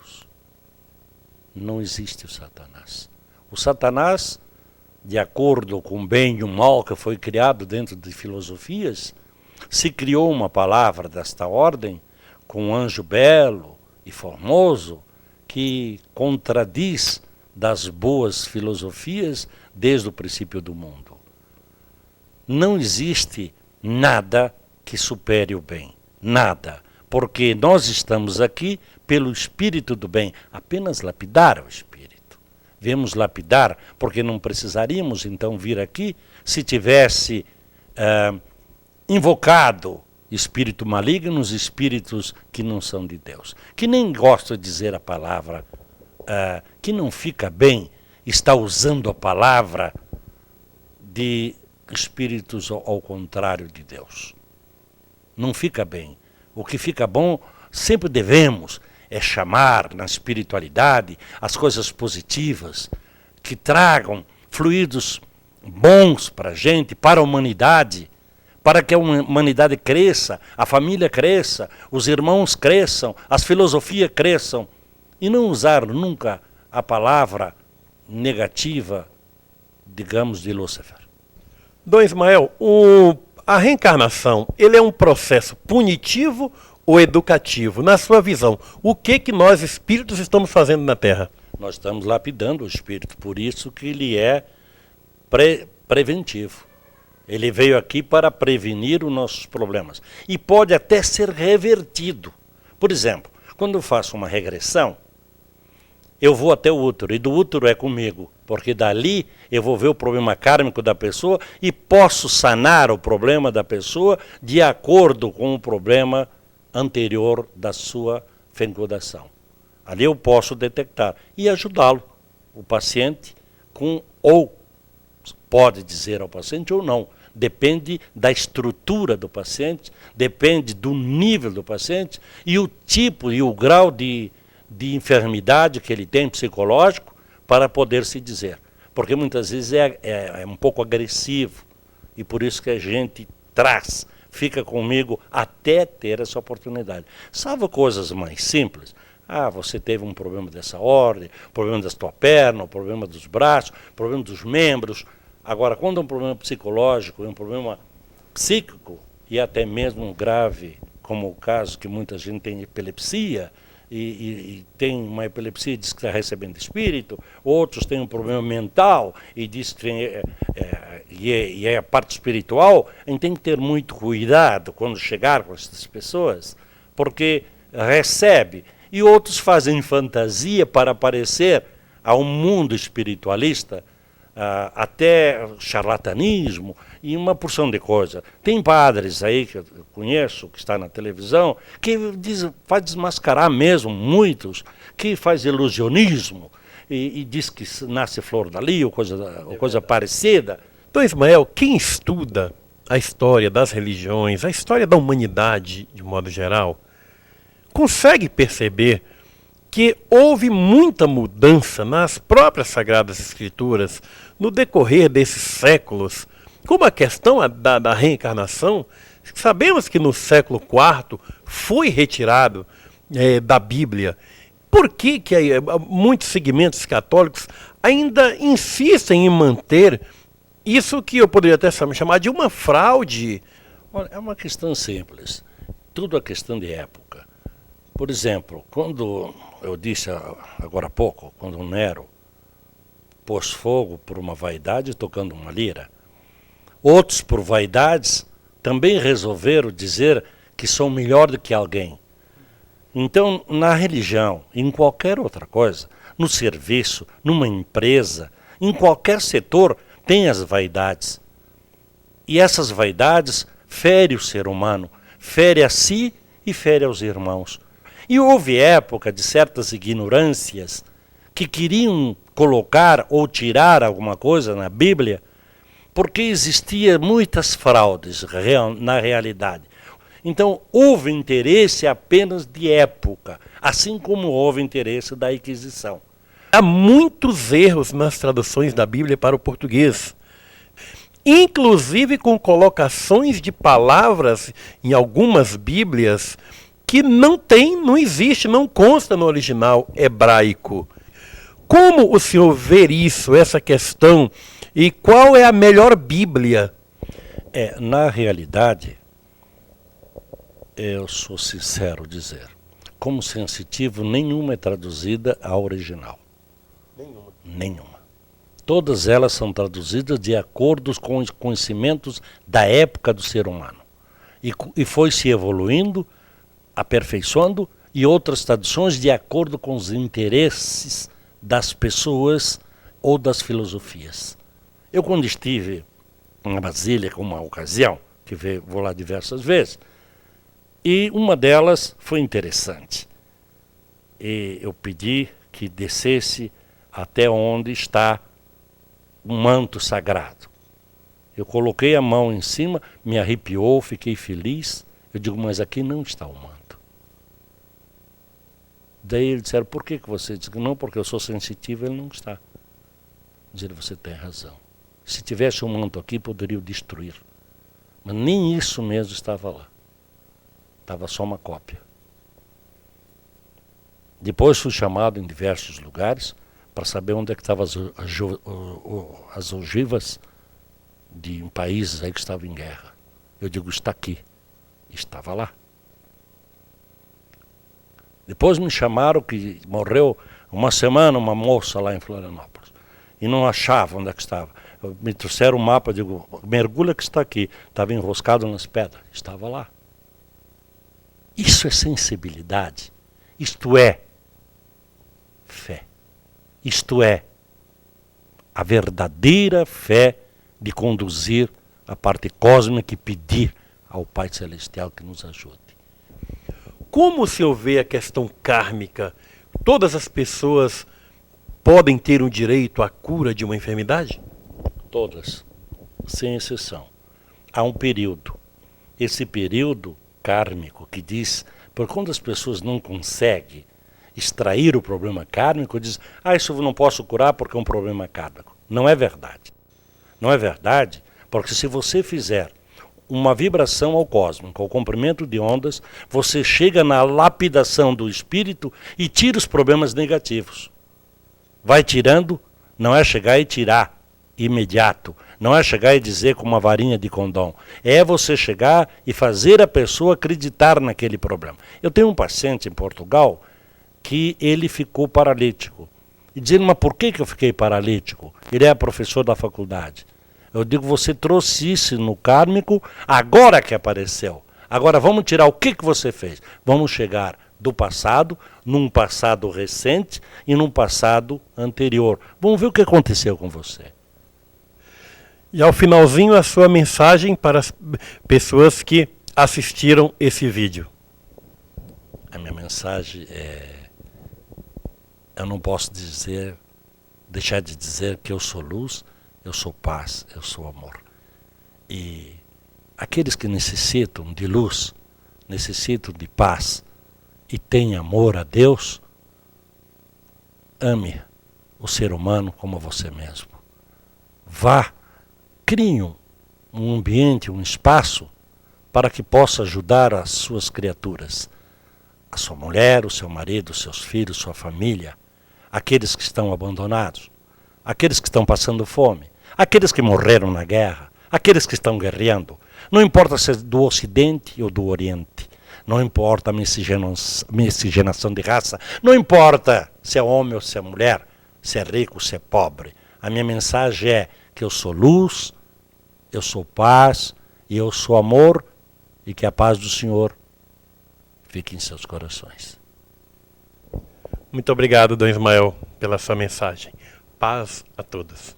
Não existe o Satanás. O Satanás, de acordo com o bem e o mal que foi criado dentro de filosofias, se criou uma palavra desta ordem, com um anjo belo e formoso, que contradiz das boas filosofias desde o princípio do mundo. Não existe nada que supere o bem, nada, porque nós estamos aqui pelo espírito do bem, apenas lapidar o espírito. Vemos lapidar, porque não precisaríamos então vir aqui se tivesse invocado espírito malignos, espíritos que não são de Deus, que nem gosto de dizer a palavra, que não fica bem, está usando a palavra de espíritos ao contrário de Deus. Não fica bem. O que fica bom, sempre devemos, é chamar na espiritualidade as coisas positivas, que tragam fluidos bons para a gente, para a humanidade, para que a humanidade cresça, a família cresça, os irmãos cresçam, as filosofias cresçam, e não usar nunca a palavra negativa, digamos, de Lúcifer. Dom Ismael, a reencarnação, ele é um processo punitivo ou educativo? Na sua visão, o que nós espíritos estamos fazendo na Terra? Nós estamos lapidando o espírito, por isso que ele é preventivo. Ele veio aqui para prevenir os nossos problemas. E pode até ser revertido. Por exemplo, quando eu faço uma regressão, eu vou até o útero, e do útero é comigo, porque dali eu vou ver o problema kármico da pessoa e posso sanar o problema da pessoa de acordo com o problema anterior da sua fecundação. Ali eu posso detectar e ajudá-lo, o paciente, ou pode dizer ao paciente ou não. Depende da estrutura do paciente, depende do nível do paciente e o tipo e o grau de enfermidade que ele tem psicológico para poder se dizer. Porque muitas vezes é um pouco agressivo e por isso que a gente fica comigo até ter essa oportunidade. Salvo coisas mais simples. Você teve um problema dessa ordem, problema da tua perna, problema dos braços, problema dos membros. Agora, quando é um problema psicológico, é um problema psíquico e até mesmo grave, como o caso que muita gente tem epilepsia, e tem uma epilepsia e diz que está recebendo espírito, outros têm um problema mental e diz que é a parte espiritual, a gente tem que ter muito cuidado quando chegar com essas pessoas, porque recebe, e outros fazem fantasia para aparecer ao mundo espiritualista, até charlatanismo e uma porção de coisa. Tem padres aí que eu conheço, que está na televisão, que faz desmascarar mesmo muitos, que faz ilusionismo e diz que nasce flor dali ou coisa parecida. Então, Ismael, quem estuda a história das religiões, a história da humanidade de modo geral, consegue perceber que houve muita mudança nas próprias Sagradas Escrituras no decorrer desses séculos, como a questão da reencarnação. Sabemos que no século IV foi retirado da Bíblia. Por que muitos segmentos católicos ainda insistem em manter isso que eu poderia até chamar de uma fraude? Olha, é uma questão simples. Tudo é questão de época. Por exemplo, quando eu disse agora há pouco, quando o Nero pôs fogo por uma vaidade tocando uma lira, outros por vaidades também resolveram dizer que são melhor do que alguém. Então, na religião, em qualquer outra coisa, no serviço, numa empresa, em qualquer setor, tem as vaidades. E essas vaidades ferem o ser humano, fere a si e fere aos irmãos. E houve época de certas ignorâncias que queriam colocar ou tirar alguma coisa na Bíblia, porque existiam muitas fraudes na realidade. Então, houve interesse apenas de época, assim como houve interesse da Inquisição. Há muitos erros nas traduções da Bíblia para o português, inclusive com colocações de palavras em algumas Bíblias que não existe, não consta no original hebraico. Como o senhor vê isso, essa questão, e qual é a melhor Bíblia? Na realidade, eu sou sincero dizer, como sensitivo, nenhuma é traduzida ao original. Nenhuma. Todas elas são traduzidas de acordo com os conhecimentos da época do ser humano. E foi se evoluindo, aperfeiçoando, e outras traduções de acordo com os interesses das pessoas ou das filosofias. Eu, quando estive em Brasília, com uma ocasião, que vou lá diversas vezes, e uma delas foi interessante. E eu pedi que descesse até onde está um manto sagrado. Eu coloquei a mão em cima, me arrepiou, fiquei feliz. Eu digo, mas aqui não está o manto. Daí eles disseram, por que você disse que não? Porque eu sou sensitivo, ele não está. Dizer, você tem razão. Se tivesse um manto aqui, poderia o destruir. Mas nem isso mesmo estava lá. Estava só uma cópia. Depois fui chamado em diversos lugares para saber onde é que estavam as ogivas de países aí que estavam em guerra. Eu digo, está aqui. Estava lá. Depois me chamaram que morreu uma semana uma moça lá em Florianópolis. E não achavam onde é que estava. Me trouxeram um mapa, digo, mergulha que está aqui. Estava enroscado nas pedras. Estava lá. Isso é sensibilidade. Isto é fé. Isto é a verdadeira fé de conduzir a parte cósmica e pedir ao Pai Celestial que nos ajude. Como o senhor vê a questão kármica? Todas as pessoas podem ter um direito à cura de uma enfermidade? Todas, sem exceção. Há um período. Esse período kármico que diz, por quando as pessoas não conseguem extrair o problema kármico, diz, isso eu não posso curar porque é um problema kármico. Não é verdade. Não é verdade, porque se você fizer uma vibração ao cósmico, ao comprimento de ondas, você chega na lapidação do espírito e tira os problemas negativos. Vai tirando, não é chegar e tirar imediato, não é chegar e dizer com uma varinha de condom, é você chegar e fazer a pessoa acreditar naquele problema. Eu tenho um paciente em Portugal que ele ficou paralítico. E dizendo, mas por que eu fiquei paralítico? Ele é professor da faculdade. Eu digo, você trouxe isso no kármico, agora que apareceu. Agora vamos tirar o que você fez. Vamos chegar do passado, num passado recente e num passado anterior. Vamos ver o que aconteceu com você. E ao finalzinho, a sua mensagem para as pessoas que assistiram esse vídeo. A minha mensagem é... Eu não posso deixar de dizer que eu sou luz, eu sou paz, eu sou amor. E aqueles que necessitam de luz, necessitam de paz e têm amor a Deus, ame o ser humano como você mesmo. Vá, crie um ambiente, um espaço para que possa ajudar as suas criaturas. A sua mulher, o seu marido, os seus filhos, sua família, aqueles que estão abandonados, aqueles que estão passando fome, aqueles que morreram na guerra, aqueles que estão guerreando. Não importa se é do Ocidente ou do Oriente, não importa a miscigenação de raça, não importa se é homem ou se é mulher, se é rico ou se é pobre. A minha mensagem é que eu sou luz, eu sou paz e eu sou amor, e que a paz do Senhor fique em seus corações. Muito obrigado, Dom Ismael, pela sua mensagem. Paz a todos.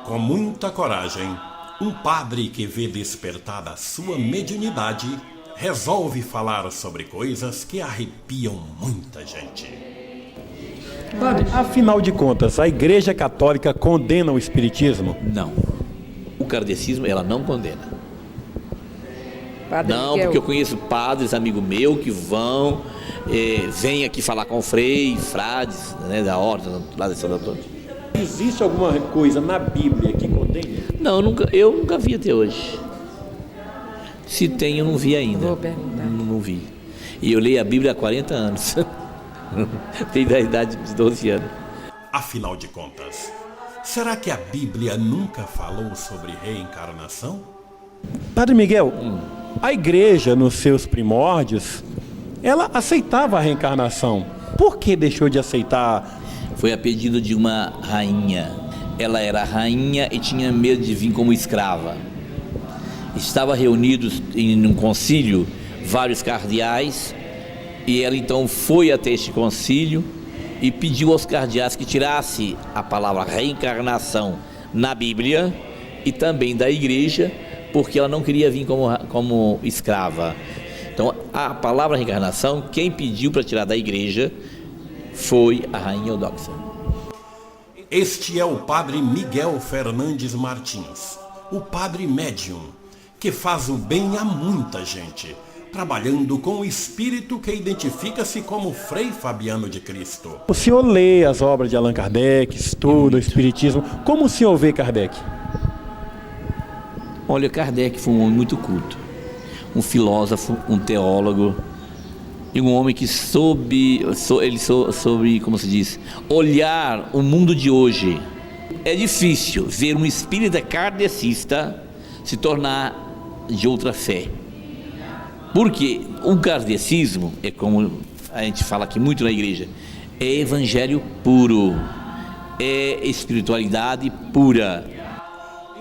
Com muita coragem, um padre que vê despertada a sua mediunidade resolve falar sobre coisas que arrepiam muita gente. Padre, afinal de contas, a Igreja Católica condena o Espiritismo? Não. O kardecismo, ela não condena. Padre Não, Miguel. porque eu conheço padres, amigo meu, que vêm aqui falar com frades, né, da ordem, lá de São Antônio. Existe alguma coisa na Bíblia que condene? Não, eu nunca vi até hoje. Se tem, eu não vi ainda. Vou perguntar. Não vi. E eu leio a Bíblia há 40 anos. Tenho da idade de 12 anos. Afinal de contas, será que a Bíblia nunca falou sobre reencarnação? Padre Miguel, a Igreja, nos seus primórdios, ela aceitava a reencarnação. Por que deixou de aceitar? Foi a pedido de uma rainha. Ela era rainha e tinha medo de vir como escrava. Estava reunidos em um concílio vários cardeais, e ela então foi até este concílio e pediu aos cardeais que tirasse a palavra reencarnação na Bíblia e também da igreja, porque ela não queria vir como escrava. Então, a palavra reencarnação, quem pediu para tirar da igreja foi a rainha Eudoxia. Este é o padre Miguel Fernandes Martins, o padre médium, que faz o bem a muita gente, trabalhando com o espírito que identifica-se como Frei Fabiano de Cristo. O senhor lê as obras de Allan Kardec, estuda o Espiritismo. Como o senhor vê Kardec? Olha, Kardec foi um homem muito culto, um filósofo, um teólogo, e um homem que soube, como se diz, olhar o mundo de hoje. É difícil ver um espírita kardecista se tornar de outra fé. Porque o kardecismo, é como a gente fala aqui muito na igreja, é evangelho puro. é espiritualidade pura.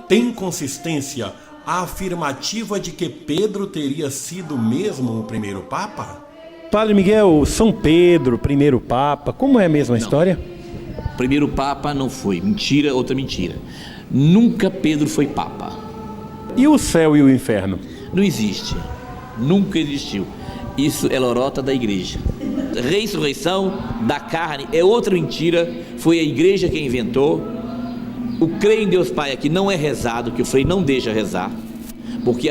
Tem consistência a afirmativa de que Pedro teria sido mesmo o primeiro Papa? Padre Miguel, São Pedro, primeiro Papa, como é a mesma história? O primeiro Papa não foi. Mentira, outra mentira. Nunca Pedro foi Papa. E o céu e o inferno? Não existe. Nunca existiu. Isso é lorota da igreja. Ressurreição da carne é outra mentira. Foi a igreja quem inventou. O crer em Deus Pai aqui não é rezado, que o Frei não deixa rezar. Porque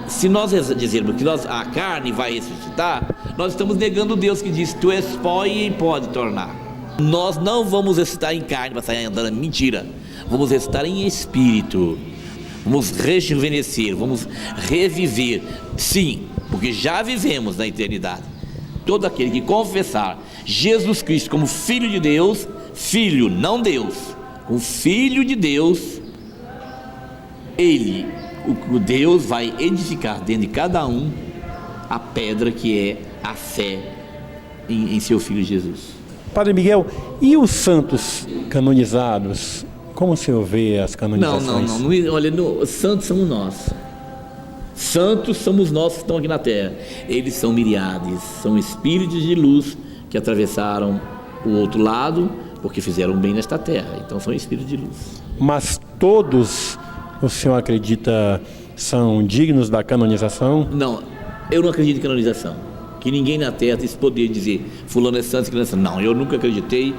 se nós dizermos que a carne vai ressuscitar, nós estamos negando Deus que diz: tu és pó e em pó de tornar. Nós não vamos ressuscitar em carne para sair andando. Mentira. Vamos ressuscitar em espírito. Vamos rejuvenescer, vamos reviver. Sim, porque já vivemos na eternidade. Todo aquele que confessar Jesus Cristo como Filho de Deus, Filho, não Deus, o Filho de Deus, o Deus vai edificar dentro de cada um a pedra que é a fé em seu Filho Jesus. Padre Miguel, e os santos canonizados? Como o senhor vê as canonizações? Não. Olha, santos somos nós. Santos somos nós que estamos aqui na terra. Eles são miríades, são espíritos de luz que atravessaram o outro lado porque fizeram bem nesta terra. Então são espíritos de luz. Mas todos, o senhor acredita, são dignos da canonização? Não, eu não acredito em canonização. Que ninguém na terra tem esse poder de dizer fulano é santo e canonização. Não, eu nunca acreditei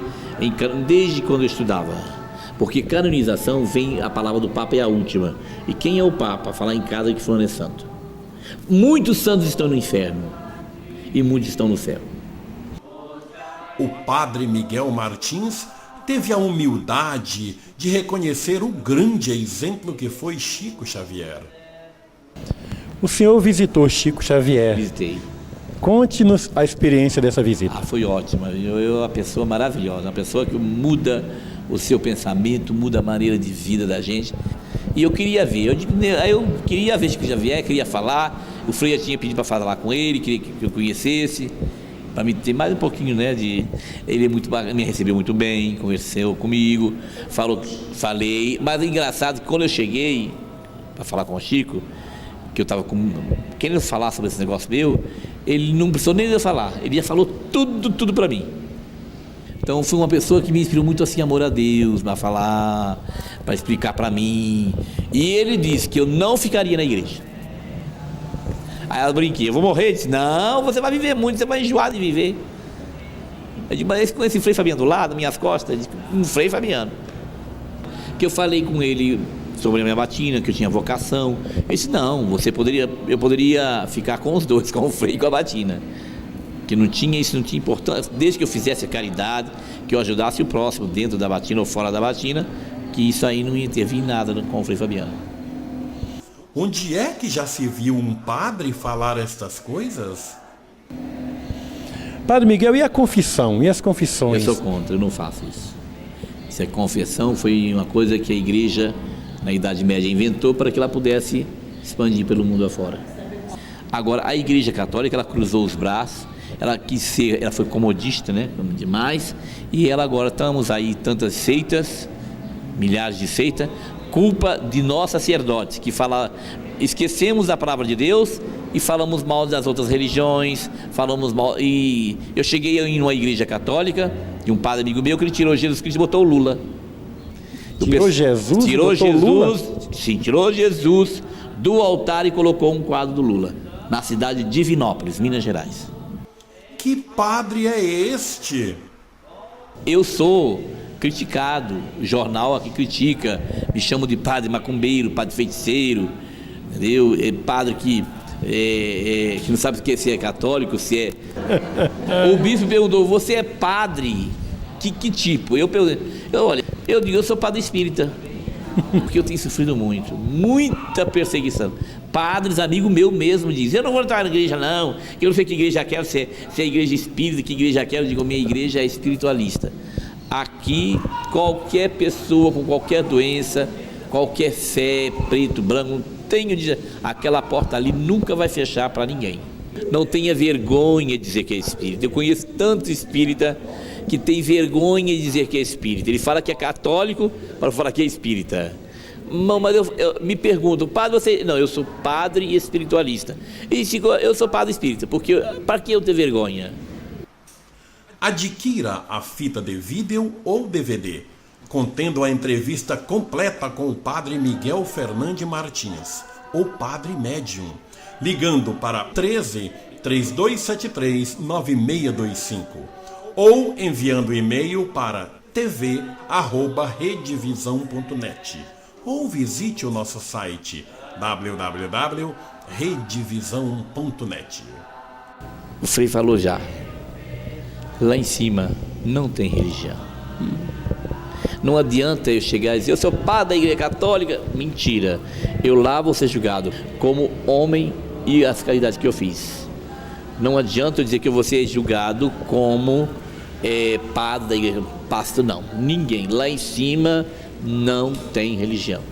desde quando eu estudava. Porque canonização vem, a palavra do Papa é a última. E quem é o Papa? Falar em casa que fulano é santo. Muitos santos estão no inferno e muitos estão no céu. O padre Miguel Martins teve a humildade de reconhecer o grande exemplo que foi Chico Xavier. O senhor visitou Chico Xavier. Visitei. Conte-nos a experiência dessa visita. Foi ótima. Uma pessoa maravilhosa, uma pessoa que muda o seu pensamento, muda a maneira de vida da gente. E eu queria ver, eu queria ver Chico Xavier, queria falar. O Frei já tinha pedido para falar com ele, queria que eu conhecesse, para me ter mais um pouquinho, né? Ele me recebeu muito bem, conversou comigo, falei. Mas é engraçado que quando eu cheguei para falar com o Chico, que eu estava querendo falar sobre esse negócio meu, ele não precisou nem eu falar, ele já falou tudo para mim. Então foi uma pessoa que me inspirou muito assim, amor a Deus, para falar, para explicar para mim. E ele disse que eu não ficaria na igreja. Aí eu brinquei, eu vou morrer? Ele disse: não, você vai viver muito, você vai enjoar de viver. Eu disse: mas com esse Frei Fabiano do lado, minhas costas, eu disse: um Frei Fabiano. Que eu falei com ele sobre a minha batina, que eu tinha vocação. Ele disse: não, eu poderia ficar com os dois, com o Frei e com a batina. Que não tinha importância, desde que eu fizesse a caridade, que eu ajudasse o próximo dentro da batina ou fora da batina, que isso aí não ia intervir em nada com o Frei Fabiano. Onde é que já se viu um padre falar estas coisas? Padre Miguel, e a confissão? E as confissões? Eu sou contra, eu não faço isso. Essa confissão foi uma coisa que a igreja, na Idade Média, inventou para que ela pudesse expandir pelo mundo afora. Agora, a igreja católica, ela cruzou os braços, ela foi comodista, né, demais, e ela agora, estamos aí tantas seitas, milhares de seitas, culpa de nós sacerdotes, que esquecemos da palavra de Deus e falamos mal das outras religiões, falamos mal. E eu cheguei em uma igreja católica, de um padre amigo meu, que ele tirou Jesus Cristo e botou o Lula. Tirou Jesus? Tirou Jesus, Lula? Sim, tirou Jesus do altar e colocou um quadro do Lula, na cidade de Divinópolis, Minas Gerais. Que padre é este? Eu sou criticado, o jornal aqui critica, me chamam de padre macumbeiro, padre feiticeiro, entendeu? Padre que não sabe se é católico, se é... O bispo perguntou: você é padre? Que tipo? Olha, eu digo: eu sou padre espírita, porque eu tenho sofrido muita perseguição. Padres, amigo meu mesmo, diz: eu não vou entrar na igreja não, eu não sei que igreja quero, se é igreja espírita, que igreja quero. Eu digo: minha igreja é espiritualista. Aqui, qualquer pessoa com qualquer doença, qualquer fé, preto, branco, aquela porta ali nunca vai fechar para ninguém. Não tenha vergonha de dizer que é espírita. Eu conheço tanto espírita que tem vergonha de dizer que é espírita. Ele fala que é católico para falar que é espírita. Não, mas eu me pergunto, padre, você... Não, eu sou padre e espiritualista. E digo, eu sou padre espírita, porque para que eu ter vergonha? Adquira a fita de vídeo ou DVD, contendo a entrevista completa com o padre Miguel Fernandes Martins, o Padre Médium, ligando para 13 3273 9625 ou enviando e-mail para tv@redivisão.net ou visite o nosso site www.redivisão.net. O Frei falou já. Lá em cima não tem religião. Não adianta eu chegar e dizer, eu sou padre da Igreja Católica. Mentira. Eu lá vou ser julgado como homem e as caridades que eu fiz. Não adianta eu dizer que eu vou ser julgado como padre da Igreja. Pastor, não. Ninguém. Lá em cima não tem religião.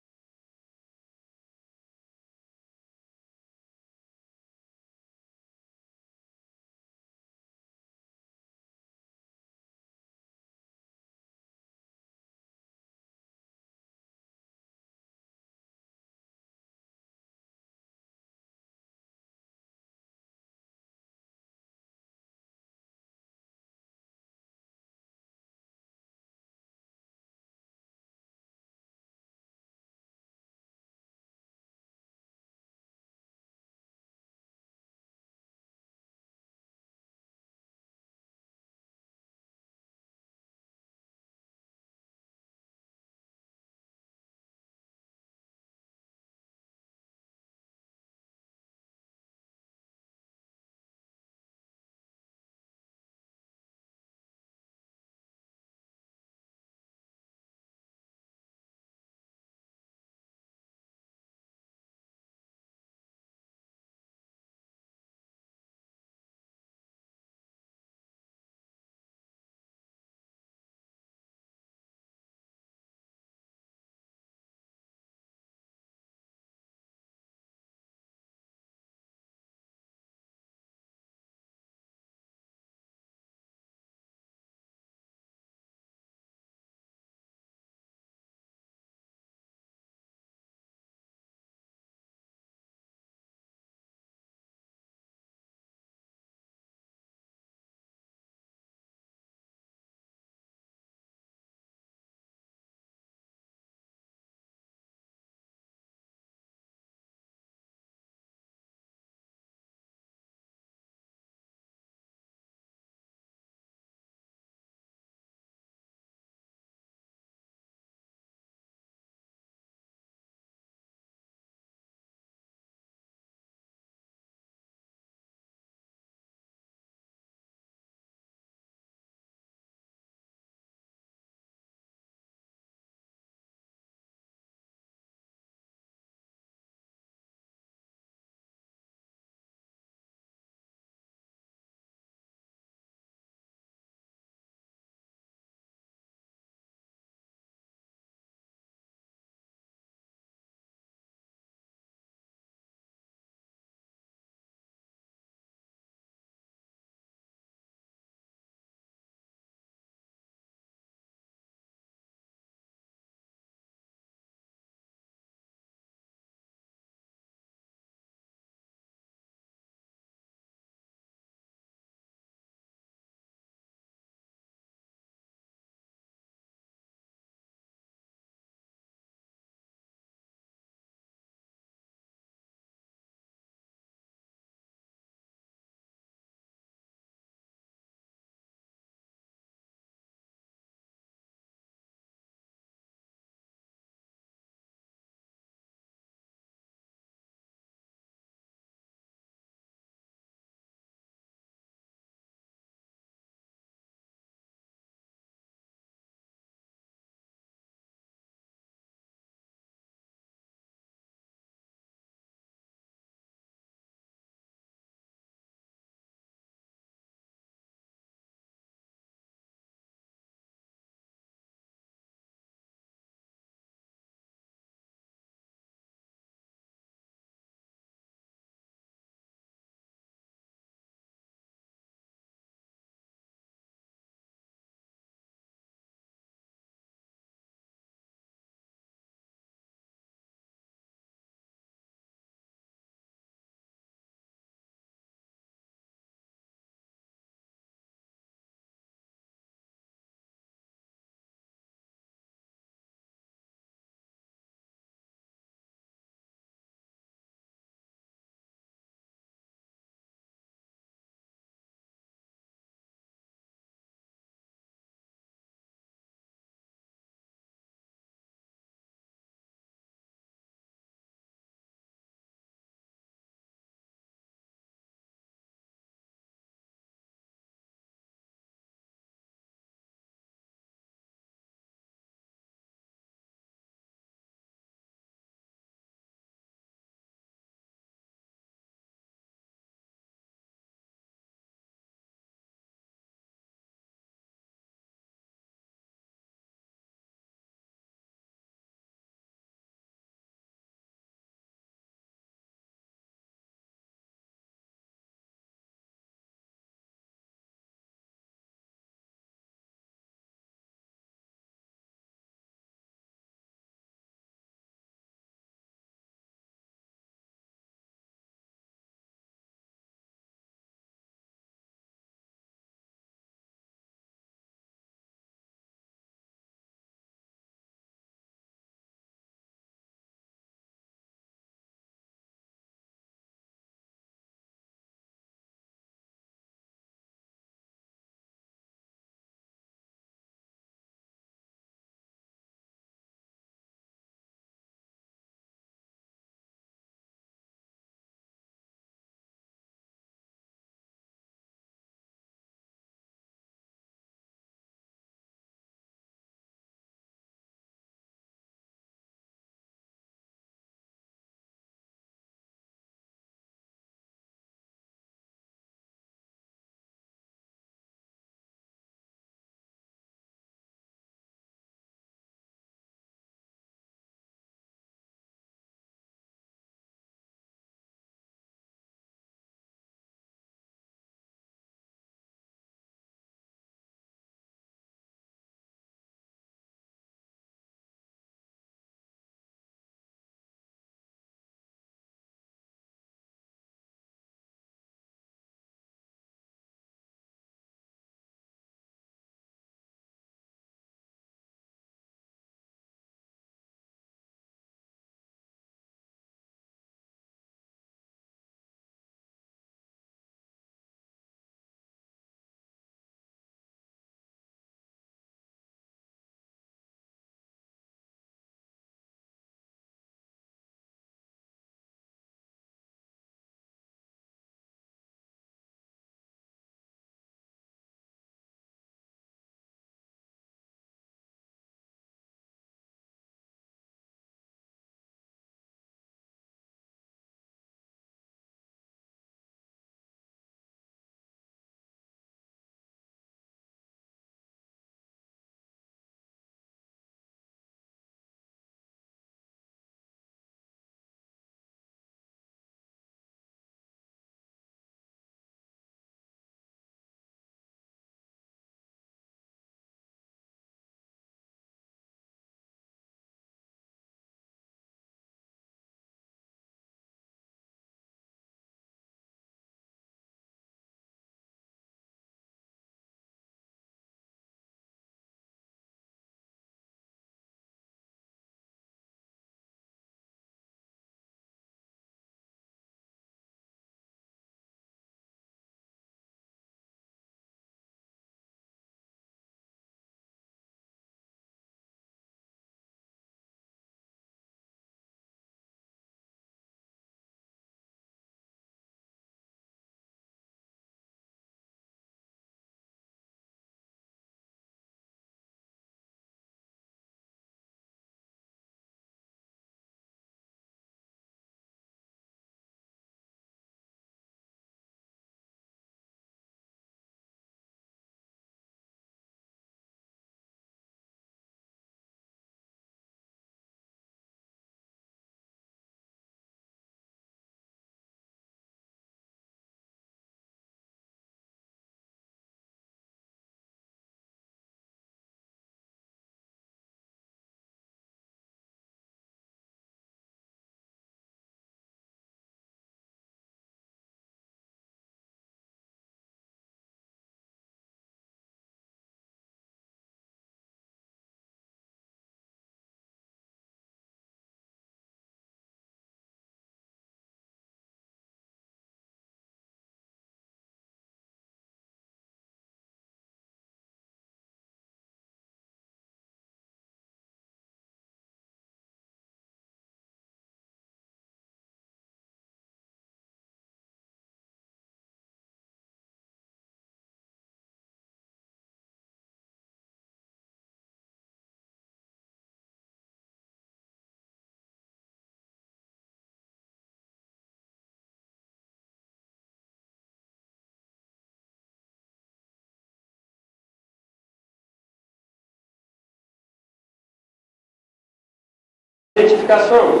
identificação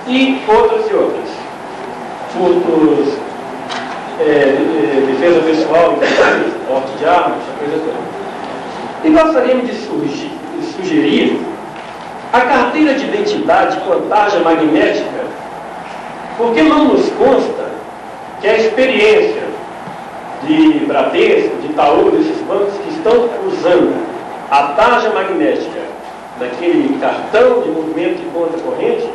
e outras. Furtos, defesa pessoal, porte de armas, essa coisa toda. E gostaríamos de sugerir a carteira de identidade com tarja magnética, porque não nos consta que a experiência de Bradesco, de Itaú, desses bancos que estão usando a tarja magnética daquele cartão de movimento de conta corrente,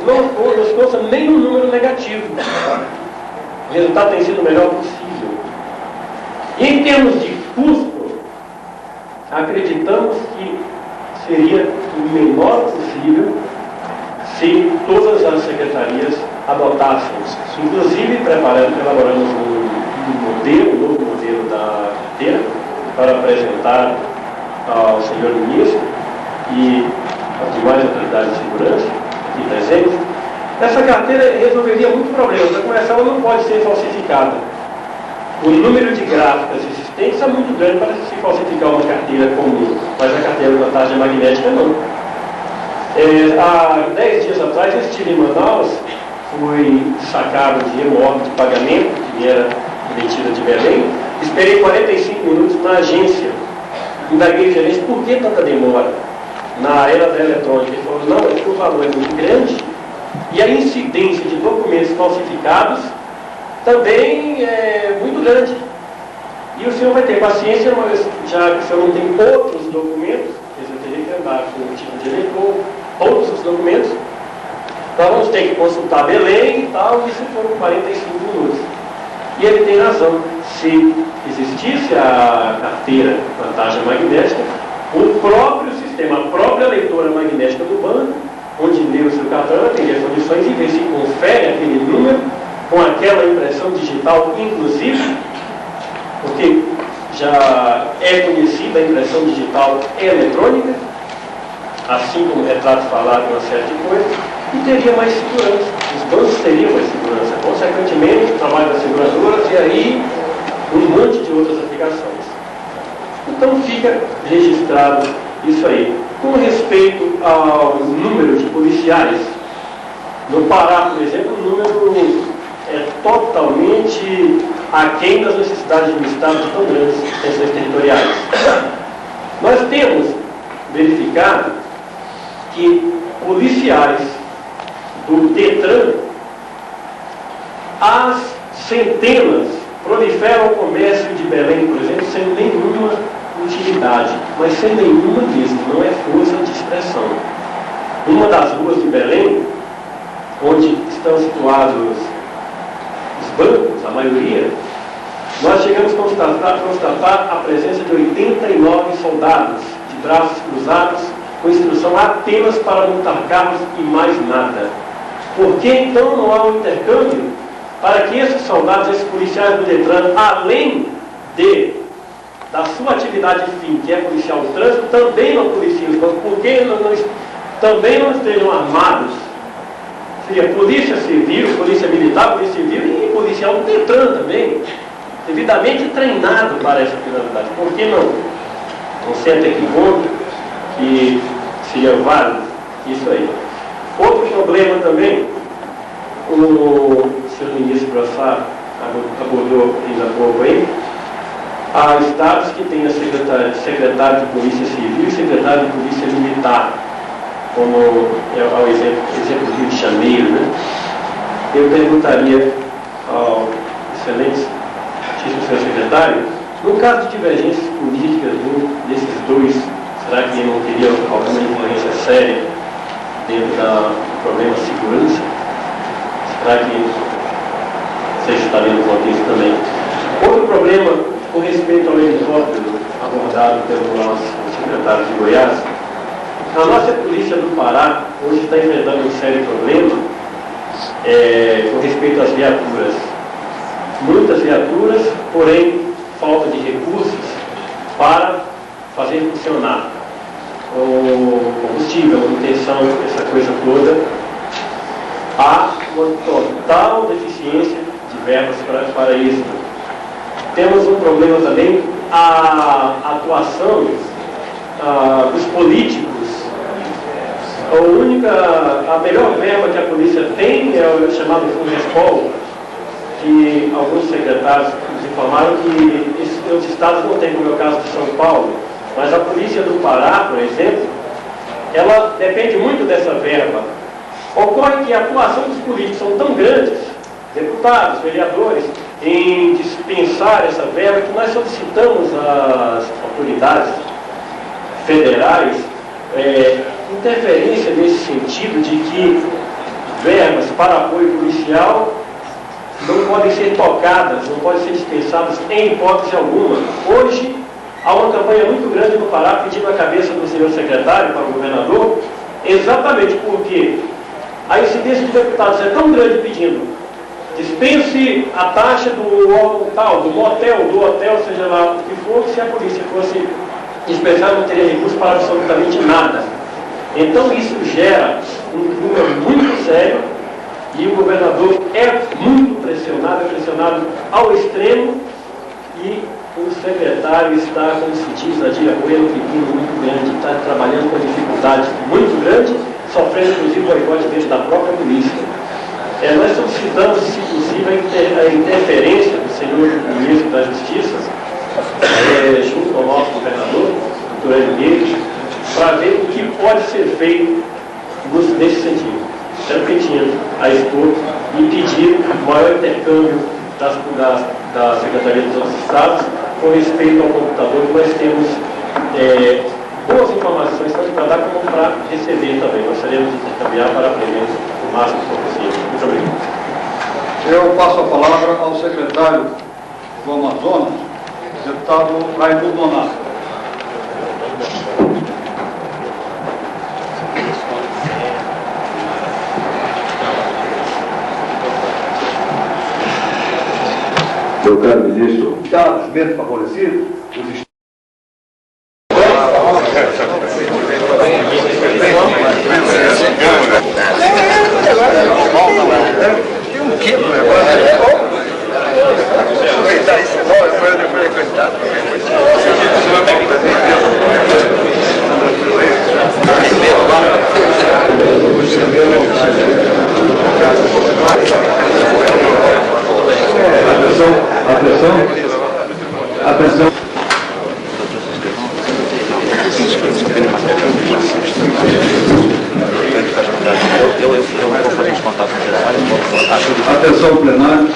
não nos consta nenhum número negativo. O resultado tem sido o melhor possível. E em termos de custo, acreditamos que seria o menor possível se todas as secretarias adotassem. Inclusive, elaboramos um novo modelo da carteira para apresentar ao senhor ministro e às demais autoridades de segurança aqui presentes. Essa carteira resolveria muitos problemas. Para começar, ela não pode ser falsificada. O número de gráficas existentes é muito grande para se falsificar uma carteira comum, mas a carteira da tarja magnética não. Há 10 dias atrás eu estive em Manaus, fui sacar o dinheiro, uma ordem de pagamento que era emitida de Belém, esperei 45 minutos na agência. Indaguei o gerente, por que tanta demora? Na era da eletrônica, ele falou, não, é porque o valor é muito grande e a incidência de documentos falsificados também é muito grande. E o senhor vai ter paciência, mas já que o senhor não tem outros documentos, você teria que andar com o tipo de eleitor, todos os documentos, nós vamos ter que consultar Belém e tal, e isso foram 45 minutos. E ele tem razão. Se existisse a carteira com a tarja magnética, o próprio sistema, a própria leitora magnética do banco, onde lê o seu cartão, ela teria condições de ver se confere aquele número com aquela impressão digital, inclusive, porque já é conhecida a impressão digital eletrônica, assim como retrato falado, uma série de coisas, e teria mais segurança. Os bancos teriam mais segurança, consequentemente, o trabalho das seguradoras e aí um monte de outras aplicações. Então fica registrado isso aí. Com respeito ao número de policiais, no Pará, por exemplo, o número é totalmente aquém das necessidades de um Estado de tão grandes extensões territoriais. Nós temos verificado que policiais do Detran, as centenas proliferam o comércio de Belém, por exemplo, sem nenhuma utilidade, mas sem nenhuma mesmo, não é força de expressão. Uma das ruas de Belém, onde estão situados os bancos, a maioria, nós chegamos a constatar a presença de 89 soldados de braços cruzados, com instrução apenas para montar carros e mais nada. Por que então não há um intercâmbio para que esses soldados, esses policiais do Detran, além da sua atividade fim, que é policiar o trânsito, também não policiem os bancos? Por que também não estejam armados? Seria polícia civil, polícia militar, polícia civil e policial do Detran também, devidamente treinado para essa finalidade. Por que não? Não sei até que ponto que seria válido isso aí. Outro problema também, o senhor ministro Brassar abordou ainda há pouco aí, há estados que têm a secretário de Polícia Civil e secretário de Polícia Militar, como é o exemplo do Rio de Janeiro, né? Eu perguntaria ao excelente senhor secretário, no caso de divergências políticas desses dois, será que não teria alguma influência séria dentro do problema de segurança? Será que você está vendo o contexto também? Outro problema com respeito ao helicóptero abordado pelo nosso secretário de Goiás, a nossa polícia do Pará hoje está enfrentando um sério problema com respeito às viaturas. Muitas viaturas, porém, falta de recursos para fazer funcionar o combustível, a manutenção, essa coisa toda. Há uma total deficiência de verbas para isso. Temos um problema também, a atuação dos políticos a melhor verba que a polícia tem é o chamado Fundespol, que alguns secretários nos informaram que os estados não têm, como é o caso de São Paulo, mas a polícia do Pará, por exemplo, ela depende muito dessa verba. Ocorre que a atuação dos políticos são tão grandes, deputados, vereadores, em dispensar essa verba, que nós solicitamos às autoridades federais interferência nesse sentido de que verbas para apoio policial não podem ser tocadas, não podem ser dispensadas em hipótese alguma. Hoje, há uma campanha muito grande no Pará pedindo a cabeça do senhor secretário para o governador, exatamente porque a incidência de deputados é tão grande pedindo dispense a taxa do órgão tal, do motel, do hotel, seja lá o que for, que se a polícia fosse dispensar não teria recurso para absolutamente nada. Então isso gera um número muito sério e o governador é muito pressionado, é pressionado ao extremo, e o secretário está, como se diz, a dia boa, um pepino muito grande, está trabalhando com dificuldade muito grande, sofrendo inclusive boicote dentro da própria polícia. Nós solicitamos, se possível, a interferência do senhor ministro da Justiça, junto ao nosso governador, doutor Hélio Guedes, para ver o que pode ser feito nesse sentido. Repetindo, a expor e pedir o maior intercâmbio da Secretaria dos outros Estados com respeito ao computador, que nós temos boas informações, tanto para dar como para receber também. Gostaríamos de intercambiar para aprender o máximo que for possível. Muito obrigado. Eu passo a palavra ao secretário do Amazonas, deputado Raimundo Donato. Meu caro ministro, estados menos favorecidos, os Atenção. Atenção plenário.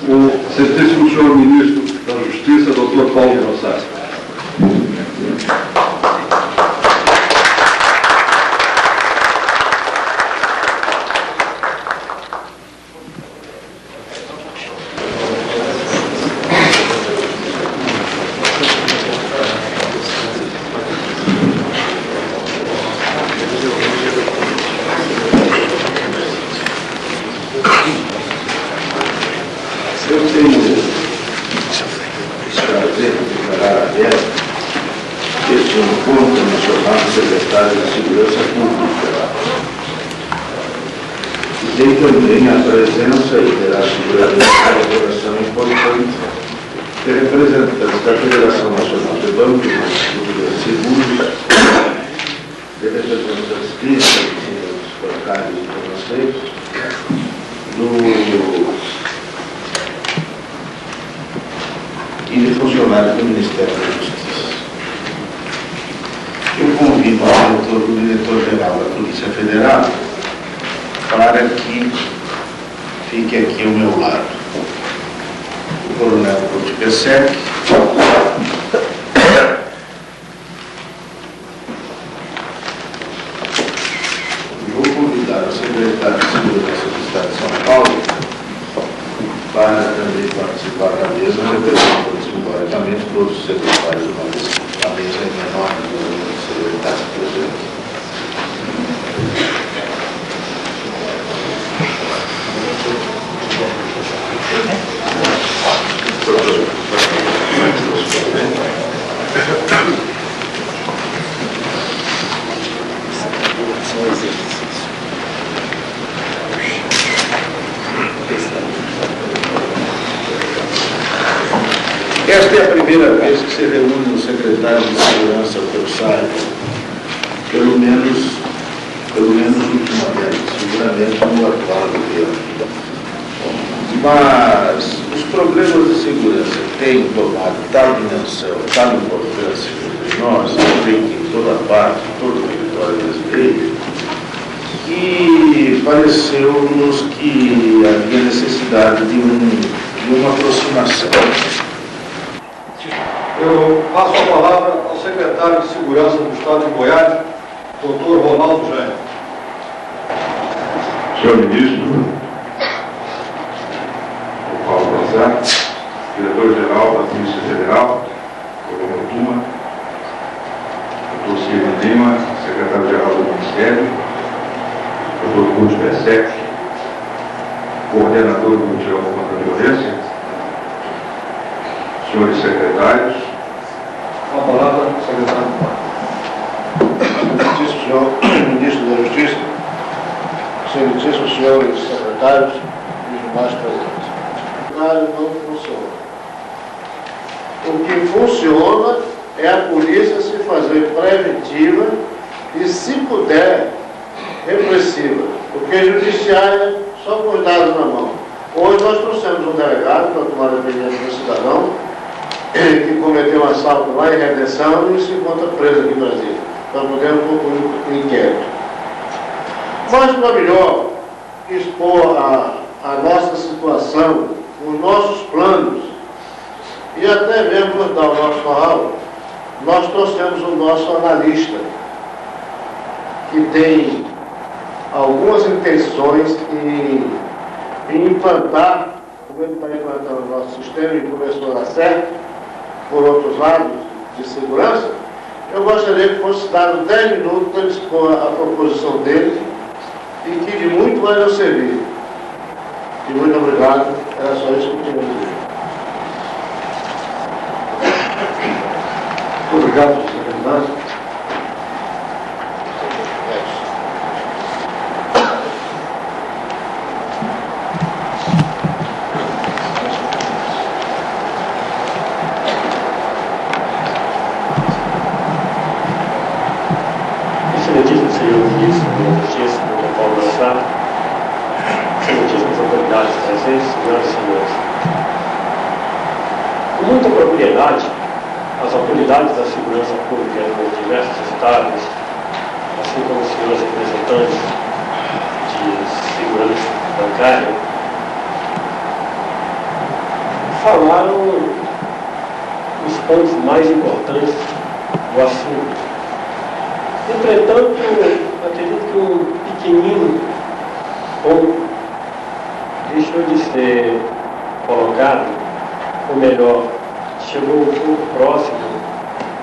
O Excelentíssimo Senhor Ministro da Justiça, Dr. Paulo Rosário. Eu tenho prazer de declarar aberto este encontro nacional do secretário de Segurança Pública. E tem também a presença, e terá seguramente uma colaboração importante, de representantes da Federação Nacional de Bancos e Seguros, de representantes clínicos, bancários e financeiros, e de funcionários do Ministério da Justiça. Eu convido o diretor-geral da Polícia Federal para que fique aqui ao meu lado. O coronel Potipesec, vou convidar o secretário de Segurança do Estado de São Paulo para também participar da mesa, representando simbolicamente todos os secretários, mas a mesa é menor do secretário presente. Esta é a primeira vez que se reúne o secretário de Segurança, que eu saiba, pelo menos ultimamente, seguramente no atual governo. Mas os problemas de segurança têm tomado tal dimensão, tal importância entre nós, em toda parte, em todo o território brasileiro, que pareceu-nos que havia necessidade de uma aproximação. Eu passo a palavra ao secretário de Segurança do Estado de Goiás, doutor Ronaldo Jânio. Senhor Ministro, Paulo Brazar, diretor-geral da Polícia Federal, Coronel Tuma, doutor Silvio Lima, secretário-geral do Ministério, doutor Cúdio Besek, coordenador do Mundial contra a Violência, senhores secretários. Com a palavra, secretário. Excelentíssimo senhor Ministro da Justiça, excelentíssimos senhores secretários e os demais presentes. Não funciona. O que funciona é a polícia se fazer preventiva e, se puder, repressiva, porque judiciária só com os dados na mão. Hoje nós trouxemos um delegado para tomar a dependência do cidadão que cometeu um assalto lá em Redenção e se encontra preso aqui em Brasília, para poder concluir o inquérito. Mas para melhor expor a nossa situação, os nossos planos e até mesmo nos dar o nosso know-how, nós trouxemos o nosso analista, que tem algumas intenções em implantar, como ele está implantando o nosso sistema e começou a dar certo, por outros lados de segurança. Eu gostaria que fosse dado 10 minutos para ele expor a proposição dele e que de muito vai nos servir. E muito obrigado, era só isso que eu tinha a dizer. Muito obrigado, secretário. Excelentíssimo senhor ministro da Justiça, doutor Paulo Brazar, excelentíssimas autoridades presentes, senhoras e senhores. Com muita propriedade, as autoridades da segurança pública nos diversos estados, assim como os senhores representantes de segurança bancária, falaram os pontos mais importantes do assunto. Entretanto, acredito que um pequenino ponto deixou de ser colocado, ou melhor, chegou um pouco próximo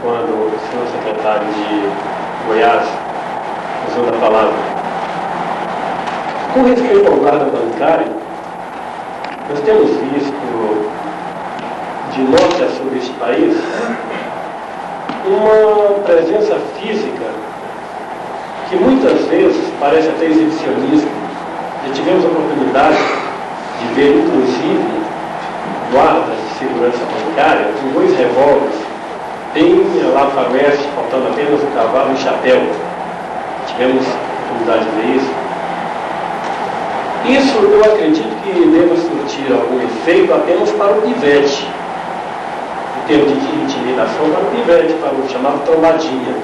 quando o senhor secretário de Goiás usou a palavra. Com respeito ao guarda bancário, nós temos visto de norte a sul deste país uma presença física que muitas vezes parece até exibicionismo. Já tivemos a oportunidade de ver, inclusive, guardas de segurança bancária com 2 revólveres, bem lá para o oeste, faltando apenas o cavalo e o chapéu. Tivemos a oportunidade de ver isso. Isso eu acredito que deva surtir algum efeito apenas para o pivete, em termos de intimidação para o pivete, para o chamado trombadinha.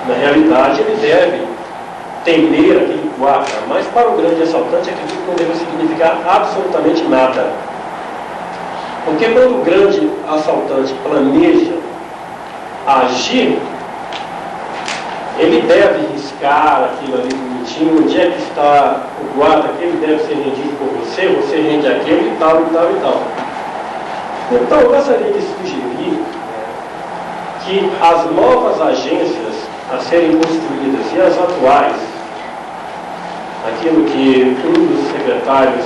Na realidade, ele deve temer aquele guarda, mas para o grande assaltante, acredito que não deve significar absolutamente nada. Porque quando o grande assaltante planeja agir, ele deve riscar aquilo ali bonitinho, onde é que está o guarda, aquele deve ser rendido por você, você rende aquele e tal, e tal, e tal. Então, eu gostaria de sugerir que as novas agências a serem construídas e as atuais, aquilo que um dos secretários,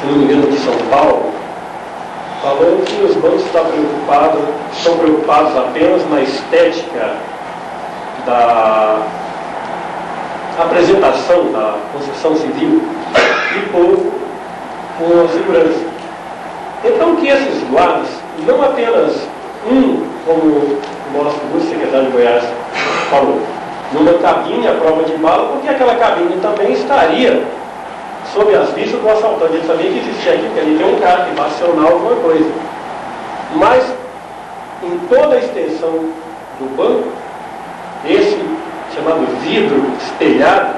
se não me engano, de São Paulo, falou que os bancos estão preocupados apenas na estética da apresentação da construção civil e pouco com a segurança. Então que esses guardas, não apenas um, como o nosso secretário de Goiás falou, numa cabine à prova de bala, porque aquela cabine também estaria sob as vistas do assaltante. Ele sabia que existia aqui, porque ali tem um cara que vai acionar alguma coisa. Mas, em toda a extensão do banco, esse chamado vidro espelhado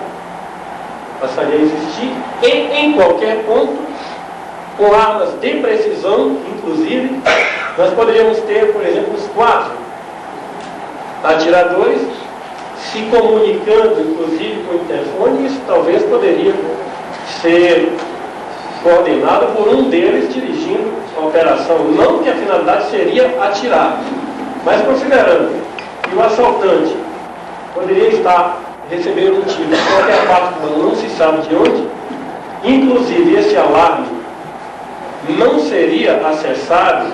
passaria a existir, e em qualquer ponto, com armas de precisão, inclusive, nós poderíamos ter, por exemplo, os 4 atiradores se comunicando, inclusive, com o interfone, e isso talvez poderia ser coordenado por um deles dirigindo a operação. Não que a finalidade seria atirar, mas considerando que o assaltante poderia estar recebendo um tiro de qualquer parte do mundo, não se sabe de onde, inclusive esse alarme não seria acessado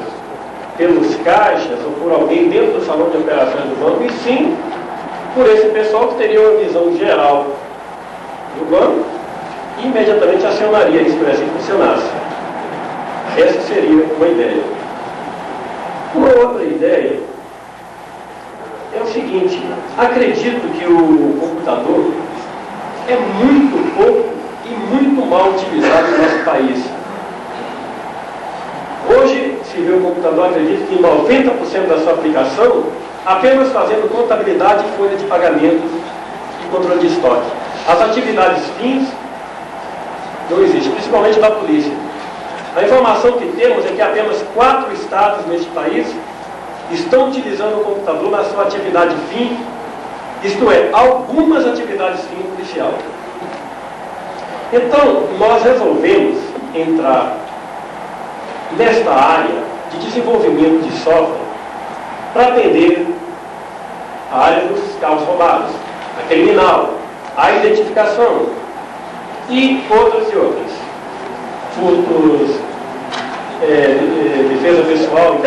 pelos caixas ou por alguém dentro do salão de operações do banco, e sim por esse pessoal que teria uma visão geral do banco e imediatamente acionaria isso para que funcionasse. Essa seria uma ideia. Uma outra ideia é o seguinte: acredito que o computador é muito pouco e muito mal utilizado no nosso país. Hoje, se vê o computador, acredito que em 90% da sua aplicação, apenas fazendo contabilidade e folha de pagamentos e controle de estoque. As atividades fins não existem, principalmente da polícia. A informação que temos é que apenas 4 estados neste país estão utilizando o computador na sua atividade fim, isto é, algumas atividades fim policial. Então, nós resolvemos entrar nesta área de desenvolvimento de software para atender a área dos carros roubados, a criminal, a identificação e outras. Furtos, defesa pessoal.